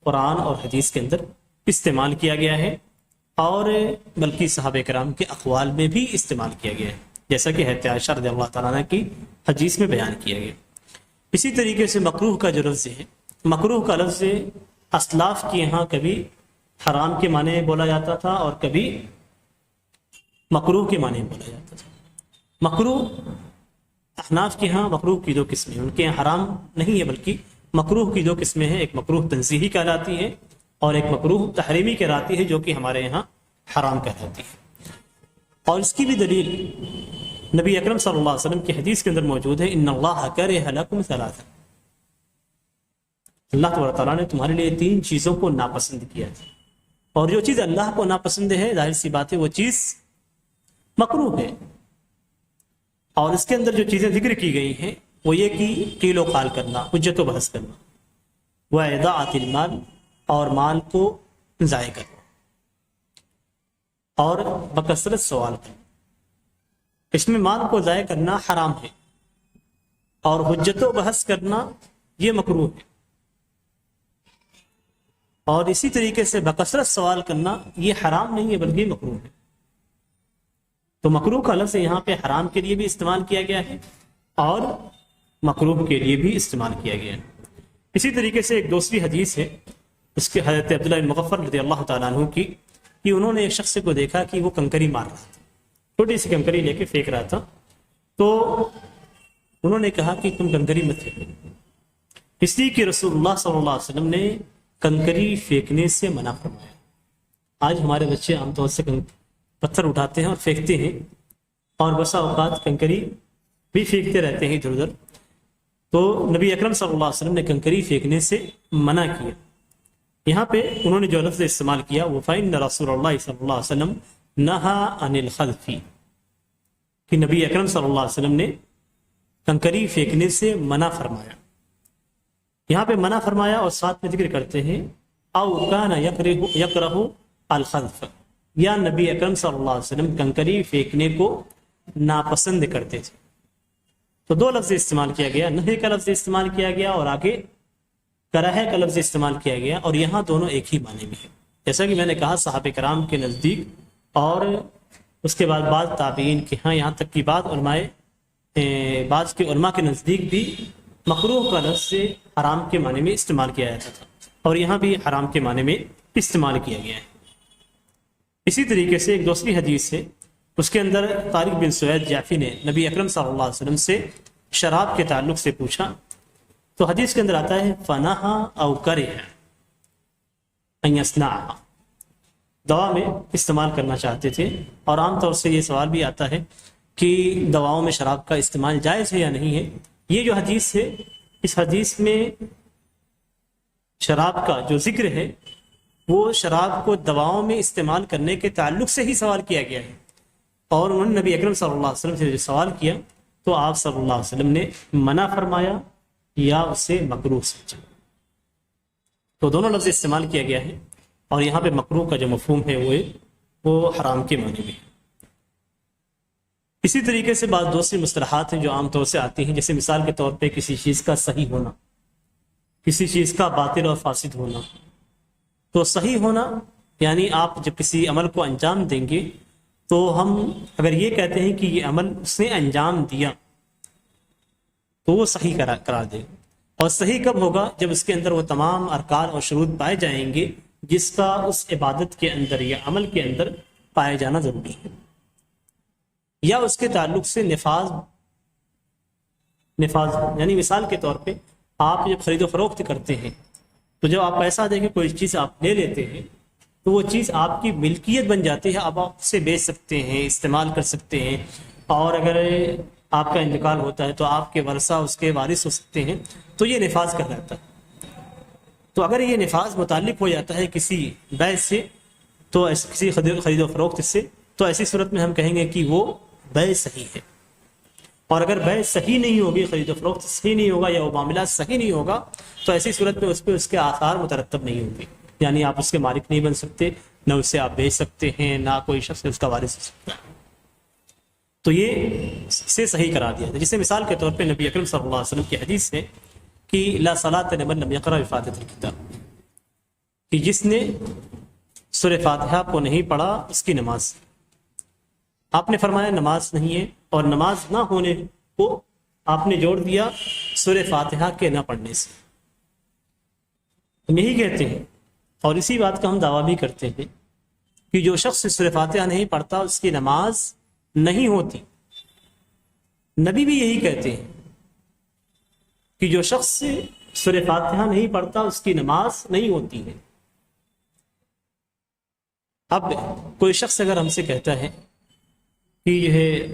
قرآن اور حدیث کے اندر استعمال کیا گیا ہے، اور بلکہ صحابہ کرام کے اقوال میں بھی استعمال کیا گیا ہے، جیسا کہ حضرت عائشہ رضی اللہ تعالیٰ عنہ کی حدیث میں بیان کیا گیا۔ اسی طریقے سے مکروہ کا جو لفظ ہے، مکروہ کا لفظ اسلاف کے یہاں کبھی حرام کے معنی میں بولا جاتا تھا اور کبھی مکروہ کے معنی میں بولا جاتا تھا۔ مکروہ احناف کے ہاں مکروہ کی دو قسمیں، ان کے یہاں حرام نہیں ہے بلکہ مکروہ کی دو قسمیں ہیں، ایک مکروہ تنزیہی کہلاتی ہے اور ایک مکروہ تحریمی کہلاتی ہے، جو کہ ہمارے یہاں حرام کہلاتی ہے۔ اور اس کی بھی دلیل نبی اکرم صلی اللہ علیہ وسلم کی حدیث کے اندر موجود ہے، ان اللہ کرہ لکم ثلاثا، اللہ تبارک تعالیٰ نے تمہارے لیے تین چیزوں کو ناپسند کیا ہے، اور جو چیز اللہ کو ناپسند ہے ظاہر سی بات ہے وہ چیز مکروہ ہے۔ اور اس کے اندر جو چیزیں ذکر کی گئی ہیں وہ یہ کہ قیل و قال کرنا، حجت و بحث کرنا، وَإِضَاعَةِ الْمَالِ، اور مال کو ضائع کرنا، اور بکثرت سوال کرنا۔ اس میں مال کو ضائع کرنا حرام ہے، اور حجت و بحث کرنا یہ مکروہ ہے، اور اسی طریقے سے بکثرت سوال کرنا یہ حرام نہیں ہے بلکہ مکروہ ہے۔ تو مکروہ کا لفظ یہاں پہ حرام کے لیے بھی استعمال کیا گیا ہے اور مکروہ کے لیے بھی استعمال کیا گیا ہے۔ اسی طریقے سے ایک دوسری حدیث ہے اس کے حضرت عبداللہ بن مغفر رضی اللہ تعالیٰ عنہ کی، کہ انہوں نے ایک شخص کو دیکھا کہ وہ کنکری مار رہا تھا، چھوٹی سی کنکری لے کے پھینک رہا تھا، تو انہوں نے کہا کہ تم کنکری مت پھینکو، اس لیے کہ رسول اللہ صلی اللہ علیہ وسلم نے کنکری پھینکنے سے منع فرمایا۔ آج ہمارے بچے عام طور سے پتھر اٹھاتے ہیں اور پھینکتے ہیں، اور بسا اوقات کنکری بھی پھینکتے رہتے ہیں ادھر ادھر، تو نبی اکرم صلی اللہ علیہ وسلم نے کنکری پھینکنے سے منع کیا۔ یہاں پہ انہوں نے جو لفظ استعمال کیا وہ فَإِنَّ رسول اللہ صلی اللہ علیہ وسلم نہا عن الخذف، کہ نبی اکرم صلی اللہ علیہ وسلم نے کنکری پھینکنے سے منع فرمایا۔ یہاں پہ منع فرمایا اور ساتھ میں ذکر کرتے ہیں او کان یکرہ الخذف، یا نبی اکرم صلی اللہ علیہ وسلم کنکری پھینکنے کو ناپسند کرتے تھے۔ تو دو لفظ استعمال کیا گیا، نہی کا لفظ استعمال کیا گیا اور آگے کراہے کا لفظ استعمال کیا گیا، اور یہاں دونوں ایک ہی معنی میں ہے۔ جیسا کہ میں نے کہا صحابہ کرام کے نزدیک اور اس کے بعد بعض تابعین کے ہاں، یہاں تک کہ بعض کے علماء کے نزدیک بھی مکروہ کا لفظ حرام کے معنی میں استعمال کیا جاتا تھا، اور یہاں بھی حرام کے معنی میں استعمال کیا گیا ہے۔ اسی طریقے سے ایک دوسری حدیث ہے، اس کے اندر طارق بن سوید جعفی نے نبی اکرم صلی اللہ علیہ وسلم سے شراب کے تعلق سے پوچھا، تو حدیث کے اندر آتا ہے فنہا او کرہ ان یصنعھا، دوا میں استعمال کرنا چاہتے تھے، اور عام طور سے یہ سوال بھی آتا ہے کہ دواؤں میں شراب کا استعمال جائز ہے یا نہیں ہے۔ یہ جو حدیث ہے، اس حدیث میں شراب کا جو ذکر ہے وہ شراب کو دواؤں میں استعمال کرنے کے تعلق سے ہی سوال کیا گیا ہے، اور انہوں نے نبی اکرم صلی اللہ علیہ وسلم سے جو سوال کیا تو آپ صلی اللہ علیہ وسلم نے منع فرمایا یا اسے مکروہ سمجھے. تو دونوں لفظ استعمال کیا گیا ہے، اور یہاں پہ مکروہ کا جو مفہوم ہے وہ حرام کے معنی میں ہے. اسی طریقے سے بعض دوسری مصطلحات ہیں جو عام طور سے آتی ہیں، جیسے مثال کے طور پہ کسی چیز کا صحیح ہونا، کسی چیز کا باطل اور فاسد ہونا. تو صحیح ہونا یعنی آپ جب کسی عمل کو انجام دیں گے تو ہم اگر یہ کہتے ہیں کہ یہ عمل اس نے انجام دیا تو وہ صحیح قرار دے. اور صحیح کب ہوگا؟ جب اس کے اندر وہ تمام ارکان اور شروط پائے جائیں گے جس کا اس عبادت کے اندر یا عمل کے اندر پائے جانا ضروری ہے، یا اس کے تعلق سے نفاذ یعنی مثال کے طور پہ آپ جب خرید و فروخت کرتے ہیں تو جب آپ پیسہ دیں گے کوئی چیز آپ لے لیتے ہیں تو وہ چیز آپ کی ملکیت بن جاتی ہے، اب آپ اسے بیچ سکتے ہیں، استعمال کر سکتے ہیں، اور اگر آپ کا انتقال ہوتا ہے تو آپ کے ورثہ اس کے وارث ہو سکتے ہیں. تو یہ نفاذ کر جاتا ہے. تو اگر یہ نفاذ متعلق ہو جاتا ہے کسی بیع سے، تو کسی خرید و فروخت سے، تو ایسی صورت میں ہم کہیں گے کہ وہ بیع صحیح ہے. اور اگر بیع صحیح نہیں ہوگی، خرید و فروخت صحیح نہیں ہوگا یا وہ معاملہ صحیح نہیں ہوگا، تو ایسی صورت میں اس پہ اس کے آثار مترتب نہیں ہوں گے. یعنی آپ اس کے مالک نہیں بن سکتے، نہ اسے آپ بیچ سکتے ہیں، نہ کوئی شخص اس کا وارث ہو سکتا ہے. تو یہ سے صحیح قرار دیا ہے. جسے مثال کے طور پہ نبی اکرم صلی اللہ علیہ وسلم کی حدیث ہے کہ لا صلاۃ لمن لم یقرأ بفاتحۃ الکتاب، کہ جس نے سورہ فاتحہ کو نہیں پڑھا اس کی نماز. آپ نے فرمایا نماز نہیں ہے، اور نماز نہ ہونے کو آپ نے جوڑ دیا سورہ فاتحہ کے نہ پڑھنے سے. ہم یہی کہتے ہیں اور اسی بات کا ہم دعویٰ بھی کرتے ہیں کہ جو شخص سورہ فاتحہ نہیں پڑھتا اس کی نماز نہیں ہوتی. نبی بھی یہی کہتے ہیں کہ جو شخص سورہ فاتحہ نہیں پڑھتا اس کی نماز نہیں ہوتی ہے. اب کوئی شخص اگر ہم سے کہتا ہے کہ یہ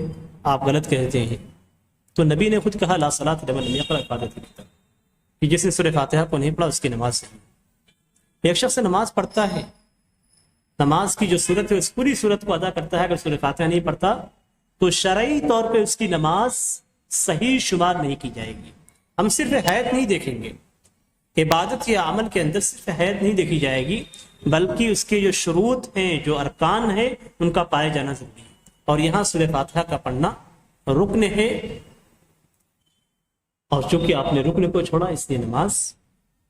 آپ غلط کہتے ہیں، تو نبی نے خود کہا لا صلاۃ لمن لم یقرأ بفاتحۃ الکتاب، کہ جس نے سورہ فاتحہ کو نہیں پڑھا اس کی نماز نہیں. ایک شخص نماز پڑھتا ہے، نماز کی جو صورت ہے اس پوری صورت کو ادا کرتا ہے، اگر سورہ فاتحہ نہیں پڑھتا تو شرعی طور پہ اس کی نماز صحیح شمار نہیں کی جائے گی. ہم صرف حیت نہیں دیکھیں گے، عبادت یا عمل کے اندر صرف حیت نہیں دیکھی جائے گی، بلکہ اس کے جو شروط ہیں، جو ارکان ہیں، ان کا پائے جانا ضروری ہے. اور یہاں سورہ فاتحہ کا پڑھنا رکن ہے، اور چونکہ آپ نے رکن کو چھوڑا اس لیے نماز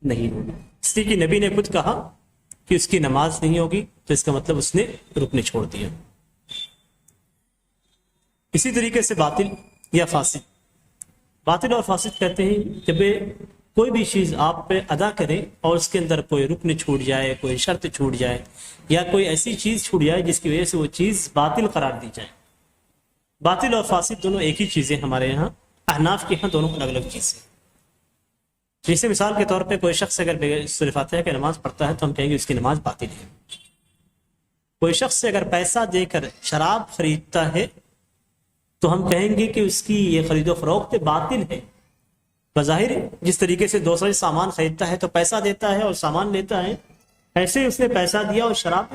نہیں ہوگی. اس لیے کہ نبی نے خود کہا کہ اس کی نماز نہیں ہوگی، تو اس کا مطلب اس نے رکن چھوڑ دیا. اسی طریقے سے باطل یا فاسد. باطل اور فاسد کہتے ہیں جب کوئی بھی چیز آپ پہ ادا کرے اور اس کے اندر کوئی رکن چھوٹ جائے، کوئی شرط چھوٹ جائے، یا کوئی ایسی چیز چھوٹ جائے جس کی وجہ سے وہ چیز باطل قرار دی جائے. باطل اور فاسد دونوں ایک ہی چیزیں ہمارے یہاں، احناف کے یہاں دونوں الگ الگ چیزیں. جیسے مثال کے طور پہ کوئی شخص اگر سورہ فاتحہ کی نماز پڑھتا ہے تو ہم کہیں گے اس کی نماز باطل ہے. کوئی شخص اگر پیسہ دے کر شراب خریدتا ہے تو ہم کہیں گے کہ اس کی یہ خرید و فروخت باطل ہے. بظاہر جس طریقے سے دوسرا سامان خریدتا ہے تو پیسہ دیتا ہے اور سامان لیتا ہے، ایسے اس نے پیسہ دیا اور شراب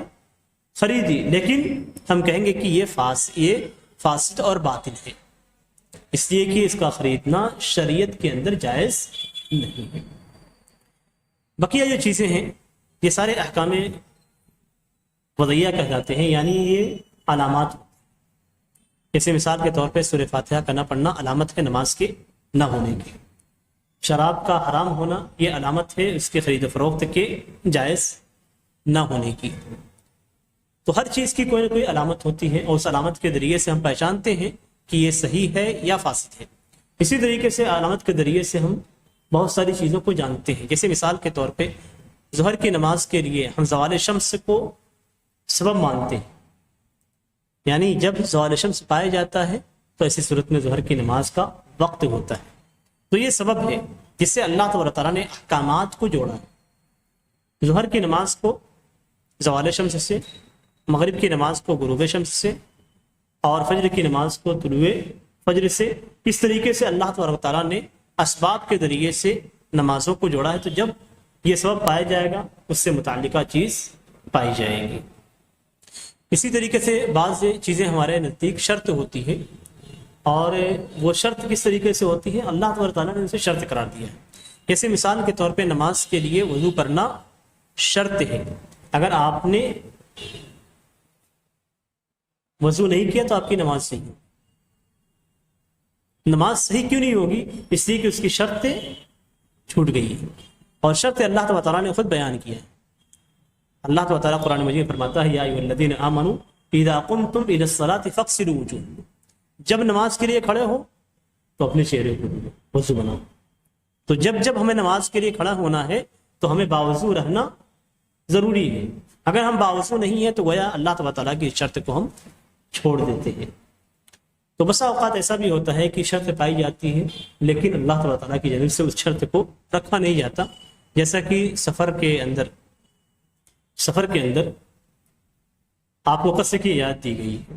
خریدی، لیکن ہم کہیں گے کہ یہ فاسد اور باطل ہے، اس لیے کہ اس کا خریدنا شریعت کے اندر جائز نہیں ہے. بقیہ جو چیزیں ہیں یہ سارے احکام وضعیہ کہلاتے ہیں، یعنی یہ علامات. جیسے مثال کے طور پہ سورہ فاتحہ کا نہ پڑھنا علامت ہے نماز کے نہ ہونے کی. شراب کا حرام ہونا یہ علامت ہے اس کے خرید و فروخت کے جائز نہ ہونے کی. تو ہر چیز کی کوئی نہ کوئی علامت ہوتی ہے، اور اس علامت کے ذریعے سے ہم پہچانتے ہیں کہ یہ صحیح ہے یا فاسد ہے. اسی طریقے سے علامت کے ذریعے سے ہم بہت ساری چیزوں کو جانتے ہیں. جیسے مثال کے طور پہ ظہر کی نماز کے لیے ہم زوال شمس کو سبب مانتے ہیں، یعنی جب زوال شمس پایا جاتا ہے تو ایسی صورت میں ظہر کی نماز کا وقت ہوتا ہے. تو یہ سبب ہے جس سے اللہ تبارک تعالیٰ نے احکامات کو جوڑا ہے. ظہر کی نماز کو زوال شمس سے، مغرب کی نماز کو غروب شمس سے، اور فجر کی نماز کو طلوع فجر سے. اس طریقے سے اللہ تبارک تعالیٰ نے اسباب کے ذریعے سے نمازوں کو جوڑا ہے. تو جب یہ سبب پایا جائے گا اس سے متعلقہ چیز پائی جائے گی. اسی طریقے سے بعض چیزیں ہمارے نزدیک شرط ہوتی ہے، اور وہ شرط کس طریقے سے ہوتی ہے؟ اللہ تبارک تعالیٰ نے اسے شرط قرار دیا ہے. جیسے مثال کے طور پہ نماز کے لیے وضو کرنا شرط ہے، اگر آپ نے وضو نہیں کیا تو آپ کی نماز صحیح ہوگی۔ نماز صحیح کیوں نہیں ہوگی؟ اس لیے کہ اس کی شرط چھوٹ گئی ہے، اور شرط اللہ تبارک تعالیٰ نے خود بیان کیا ہے۔ اللہ تبارک تعالیٰ قرآن مجید میں فرماتا ہے یا ایھا الذین آمنوا اذا قمتم الی الصلاۃ فاغسلوا وجوہکم، جب نماز کے لیے کھڑے ہو تو اپنے چہرے کو وضو بناؤ۔ تو جب ہمیں نماز کے لیے کھڑا ہونا ہے تو ہمیں باوضو رہنا ضروری ہے۔ اگر ہم باوضو نہیں ہیں تو گویا اللہ تبارک تعالیٰ کی شرط کو ہم چھوڑ دیتے ہیں۔ تو بسا اوقات ایسا بھی ہوتا ہے کہ شرط پائی جاتی ہے لیکن اللہ تبارک تعالیٰ کی جانب سے اس شرط کو رکھا نہیں جاتا، جیسا کہ سفر کے اندر آپ کو قصر کی یاد دی گئی ہے،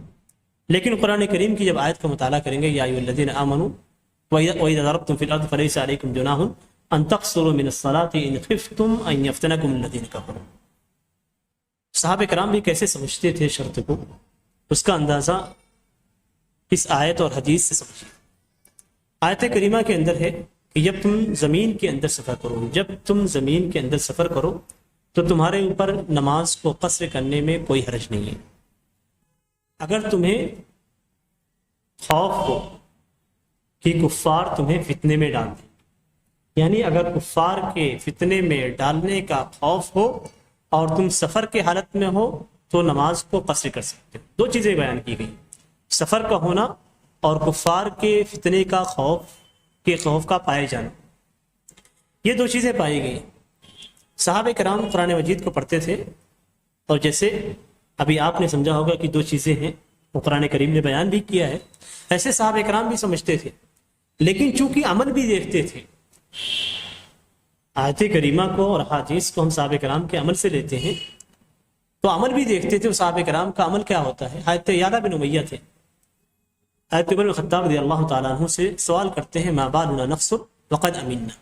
لیکن قرآن کریم کی جب آیت کا مطالعہ کریں گے یا ایھا الذین آمنوا وَإِذَا ضَرَبْتُمْ فِي الْأَرْضِ فَلَيْسَ عَلَيْكُمْ جُنَاحٌ أَن تَقْصُرُوا مِنَ الصَّلَاةِ إِنْ خِفْتُمْ أَن يَفْتِنَكُمُ الَّذِينَ كَفَرُوا۔ صحابہ کرام بھی کیسے سمجھتے تھے شرط کو، اس کا اندازہ اس آیت اور حدیث سے سمجھیے۔ آیت کریمہ کے اندر ہے کہ جب تم زمین کے اندر سفر کرو تو تمہارے اوپر نماز کو قصر کرنے میں کوئی حرج نہیں ہے۔ اگر تمہیں خوف ہو کہ کفار تمہیں فتنے میں ڈال دیں، یعنی اگر کفار کے فتنے میں ڈالنے کا خوف ہو اور تم سفر کے حالت میں ہو تو نماز کو قصر کر سکتے ہو۔ دو چیزیں بیان کی گئی، سفر کا ہونا اور کفار کے فتنے کا خوف کا پائے جانا، یہ دو چیزیں پائی گئی۔ صحابہ کرام قرآن مجید کو پڑھتے تھے، اور جیسے ابھی آپ نے سمجھا ہوگا کہ دو چیزیں ہیں وہ قرآن کریم نے بیان بھی کیا ہے، ایسے صحابہ کرام بھی سمجھتے تھے، لیکن چونکہ عمل بھی دیکھتے تھے، آیت کریمہ کو اور حدیث کو ہم صحابہ کرام کے عمل سے لیتے ہیں، تو عمل بھی دیکھتے تھے۔ صحابہ کرام کا عمل کیا ہوتا ہے؟ حضرت یعلا بن امیہ تھے، حضرت عمر بن خطاب رضی اللہ تعالیٰ عنہ سے سوال کرتے ہیں ما بالنا نقصر وقد امنا،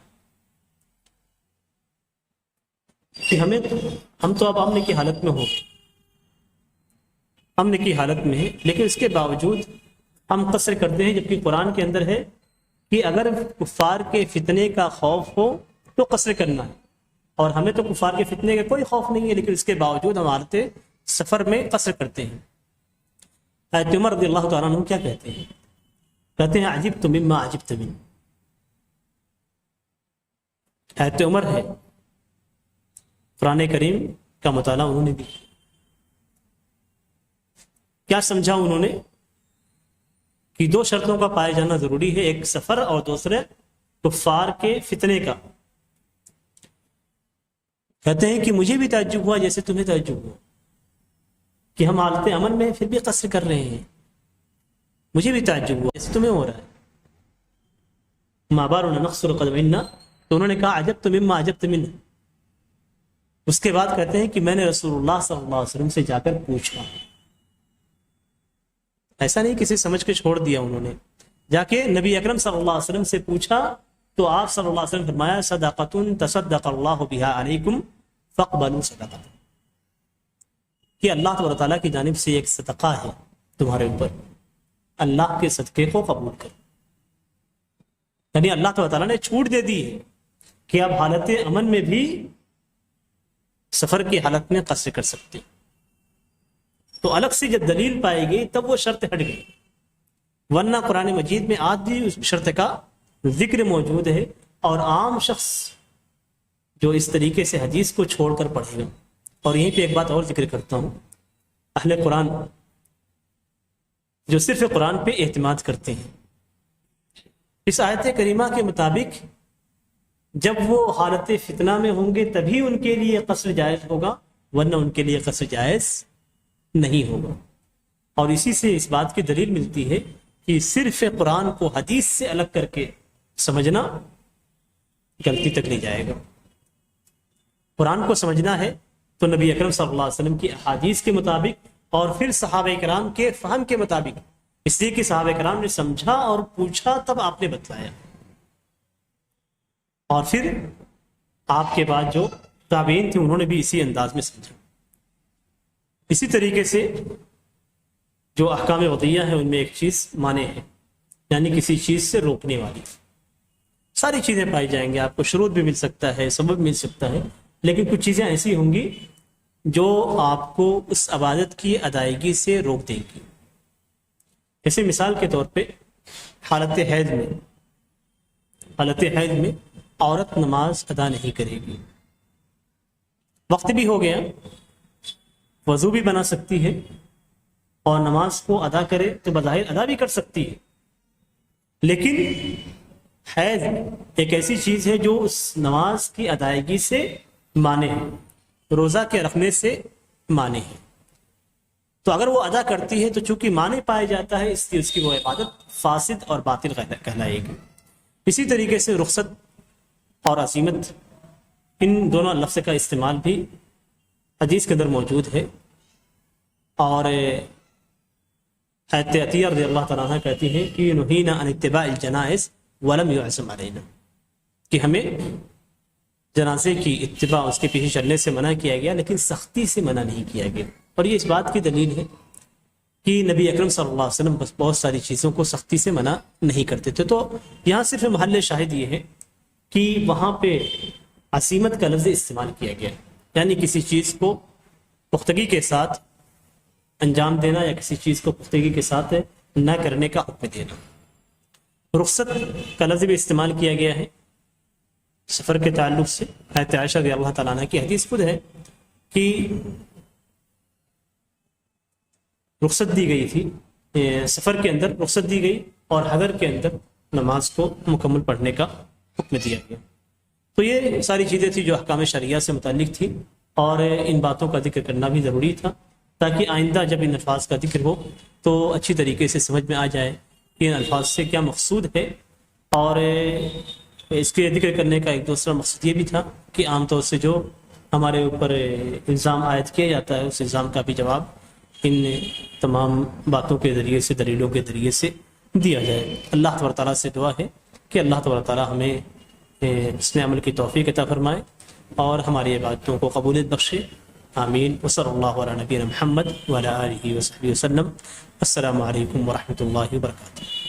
کہ ہم تو اب امن کی حالت میں ہیں، لیکن اس کے باوجود ہم قصر کرتے ہیں، جبکہ قرآن کے اندر ہے کہ اگر کفار کے فتنے کا خوف ہو تو قصر کرنا ہے، اور ہمیں تو کفار کے فتنے کا کوئی خوف نہیں ہے، لیکن اس کے باوجود ہم حالت سفر میں قصر کرتے ہیں۔ حضرت عمر رضی اللہ تعالیٰ عنہ کیا کہتے ہیں عجبت مما عجبت من، حضرت عمر ہے، قرآن کریم کا مطالعہ انہوں نے بھی کیا سمجھا، انہوں نے کہ دو شرطوں کا پائے جانا ضروری ہے، ایک سفر اور دوسرے کفار کے فتنے کا۔ کہتے ہیں کہ مجھے بھی تعجب ہوا جیسے تمہیں تعجب ہوا کہ ہم حالت امن میں پھر بھی قصر کر رہے ہیں، مجھے بھی تعجب ہوا جیسے تمہیں ہو رہا ہے۔ ما بالنا نقصر قد منا، تو انہوں نے کہا عجبت مما عجبت من۔ اس کے بعد کہتے ہیں کہ میں نے رسول اللہ صلی اللہ علیہ وسلم سے جا کر پوچھا، ایسا نہیں کسی سمجھ کے چھوڑ دیا، انہوں نے جا کے نبی اکرم صلی اللہ علیہ وسلم سے پوچھا، تو آپ صلی اللہ علیہ وسلم فرمایا صدقۃ تصدق اللہ بها علیکم فاقبلوا صدقۃ، کہ اللہ تبارک تعالیٰ کی جانب سے ایک صدقہ ہے تمہارے اوپر، اللہ کے صدقے کو قبول کرو۔ یعنی اللہ تبارک تعالیٰ نے چھوٹ دے دی ہے کہ آپ حالت امن میں بھی سفر کی حالت میں قصر کر سکتے، تو الگ سے جب دلیل پائی گئی تب وہ شرط ہٹ گئی، ورنہ قرآن مجید میں آج بھی اس شرط کا ذکر موجود ہے، اور عام شخص جو اس طریقے سے حدیث کو چھوڑ کر پڑھے گا۔ اور یہیں پہ ایک بات اور ذکر کرتا ہوں، اہل قرآن جو صرف قرآن پہ اعتماد کرتے ہیں، اس آیت کریمہ کے مطابق جب وہ حالت فتنہ میں ہوں گے تبھی ان کے لیے قصر جائز ہوگا، ورنہ ان کے لیے قصر جائز نہیں ہوگا۔ اور اسی سے اس بات کی دلیل ملتی ہے کہ صرف قرآن کو حدیث سے الگ کر کے سمجھنا غلطی تک نہیں جائے گا۔ قرآن کو سمجھنا ہے تو نبی اکرم صلی اللہ علیہ وسلم کی احادیث کے مطابق اور پھر صحابہ کرام کے فہم کے مطابق، اس لیے کہ صحابہ کرام نے سمجھا اور پوچھا تب آپ نے بتلایا، اور پھر آپ کے بعد جو تابعین تھے انہوں نے بھی اسی انداز میں سمجھا۔ اسی طریقے سے جو احکام وضعیہ ہیں ان میں ایک چیز مانے ہے، یعنی کسی چیز سے روکنے والی۔ ساری چیزیں پائی جائیں گی، آپ کو شروط بھی مل سکتا ہے، سبب مل سکتا ہے، لیکن کچھ چیزیں ایسی ہوں گی جو آپ کو اس عبادت کی ادائیگی سے روک دیں گی. جیسے مثال کے طور پہ حالت حیض میں عورت نماز ادا نہیں کرے گی. وقت بھی ہو گیا، وضو بھی بنا سکتی ہے اور نماز کو ادا کرے تو بظاہر ادا بھی کر سکتی ہے، لیکن حیض ایک ایسی چیز ہے جو اس نماز کی ادائیگی سے مانع ہے، روزہ کے رکھنے سے مانع ہے. تو اگر وہ ادا کرتی ہے تو چونکہ مانع پایا جاتا ہے، اس لیے اس کی وہ عبادت فاسد اور باطل کہلائے گی. اسی طریقے سے رخصت اور عزیمت، ان دونوں لفظ کا استعمال بھی حدیث کے اندر موجود ہے. اور حضرت عطیہ رضی اللہ تعالیٰ عنہ کہتی ہیں کہ نہینا عن اتباع الجنائز ولم يعزم علینا، کہ ہمیں جنازے کی اتباع، اس کے پیچھے چلنے سے منع کیا گیا، لیکن سختی سے منع نہیں کیا گیا. اور یہ اس بات کی دلیل ہے کہ نبی اکرم صلی اللہ علیہ وسلم بس بہت ساری چیزوں کو سختی سے منع نہیں کرتے تھے. تو یہاں صرف محل شاہد یہ ہے کہ وہاں پہ عصیمت کا لفظ استعمال کیا گیا، یعنی کسی چیز کو پختگی کے ساتھ انجام دینا یا کسی چیز کو پختگی کے ساتھ نہ کرنے کا حکم دینا. رخصت کا لفظ بھی استعمال کیا گیا ہے سفر کے تعلق سے. حضرت عائشہ رضی اللہ تعالیٰ عنہ کی حدیث خود ہے کہ رخصت دی گئی تھی، سفر کے اندر رخصت دی گئی اور حضر کے اندر نماز کو مکمل پڑھنے کا حکم دیا گیا. تو یہ ساری چیزیں تھیں جو احکام شرعیہ سے متعلق تھی، اور ان باتوں کا ذکر کرنا بھی ضروری تھا تاکہ آئندہ جب ان الفاظ کا ذکر ہو تو اچھی طریقے سے سمجھ میں آ جائے کہ ان الفاظ سے کیا مقصود ہے. اور اس کے ذکر کرنے کا ایک دوسرا مقصد یہ بھی تھا کہ عام طور سے جو ہمارے اوپر الزام عائد کیا جاتا ہے اس الزام کا بھی جواب ان تمام باتوں کے ذریعے سے، دلیلوں کے ذریعے سے دیا جائے. اللہ تبارک تعالیٰ سے دعا ہے کہ اللہ تبارک تعالیٰ ہمیں اس میں عمل کی توفیق عطا فرمائے اور ہماری عبادتوں کو قبولیت بخشے. آمین. وصلی اللہ علی نبینا محمد وعلی آلہ وصحبہ وسلم. السلام علیکم ورحمۃ اللہ وبرکاتہ.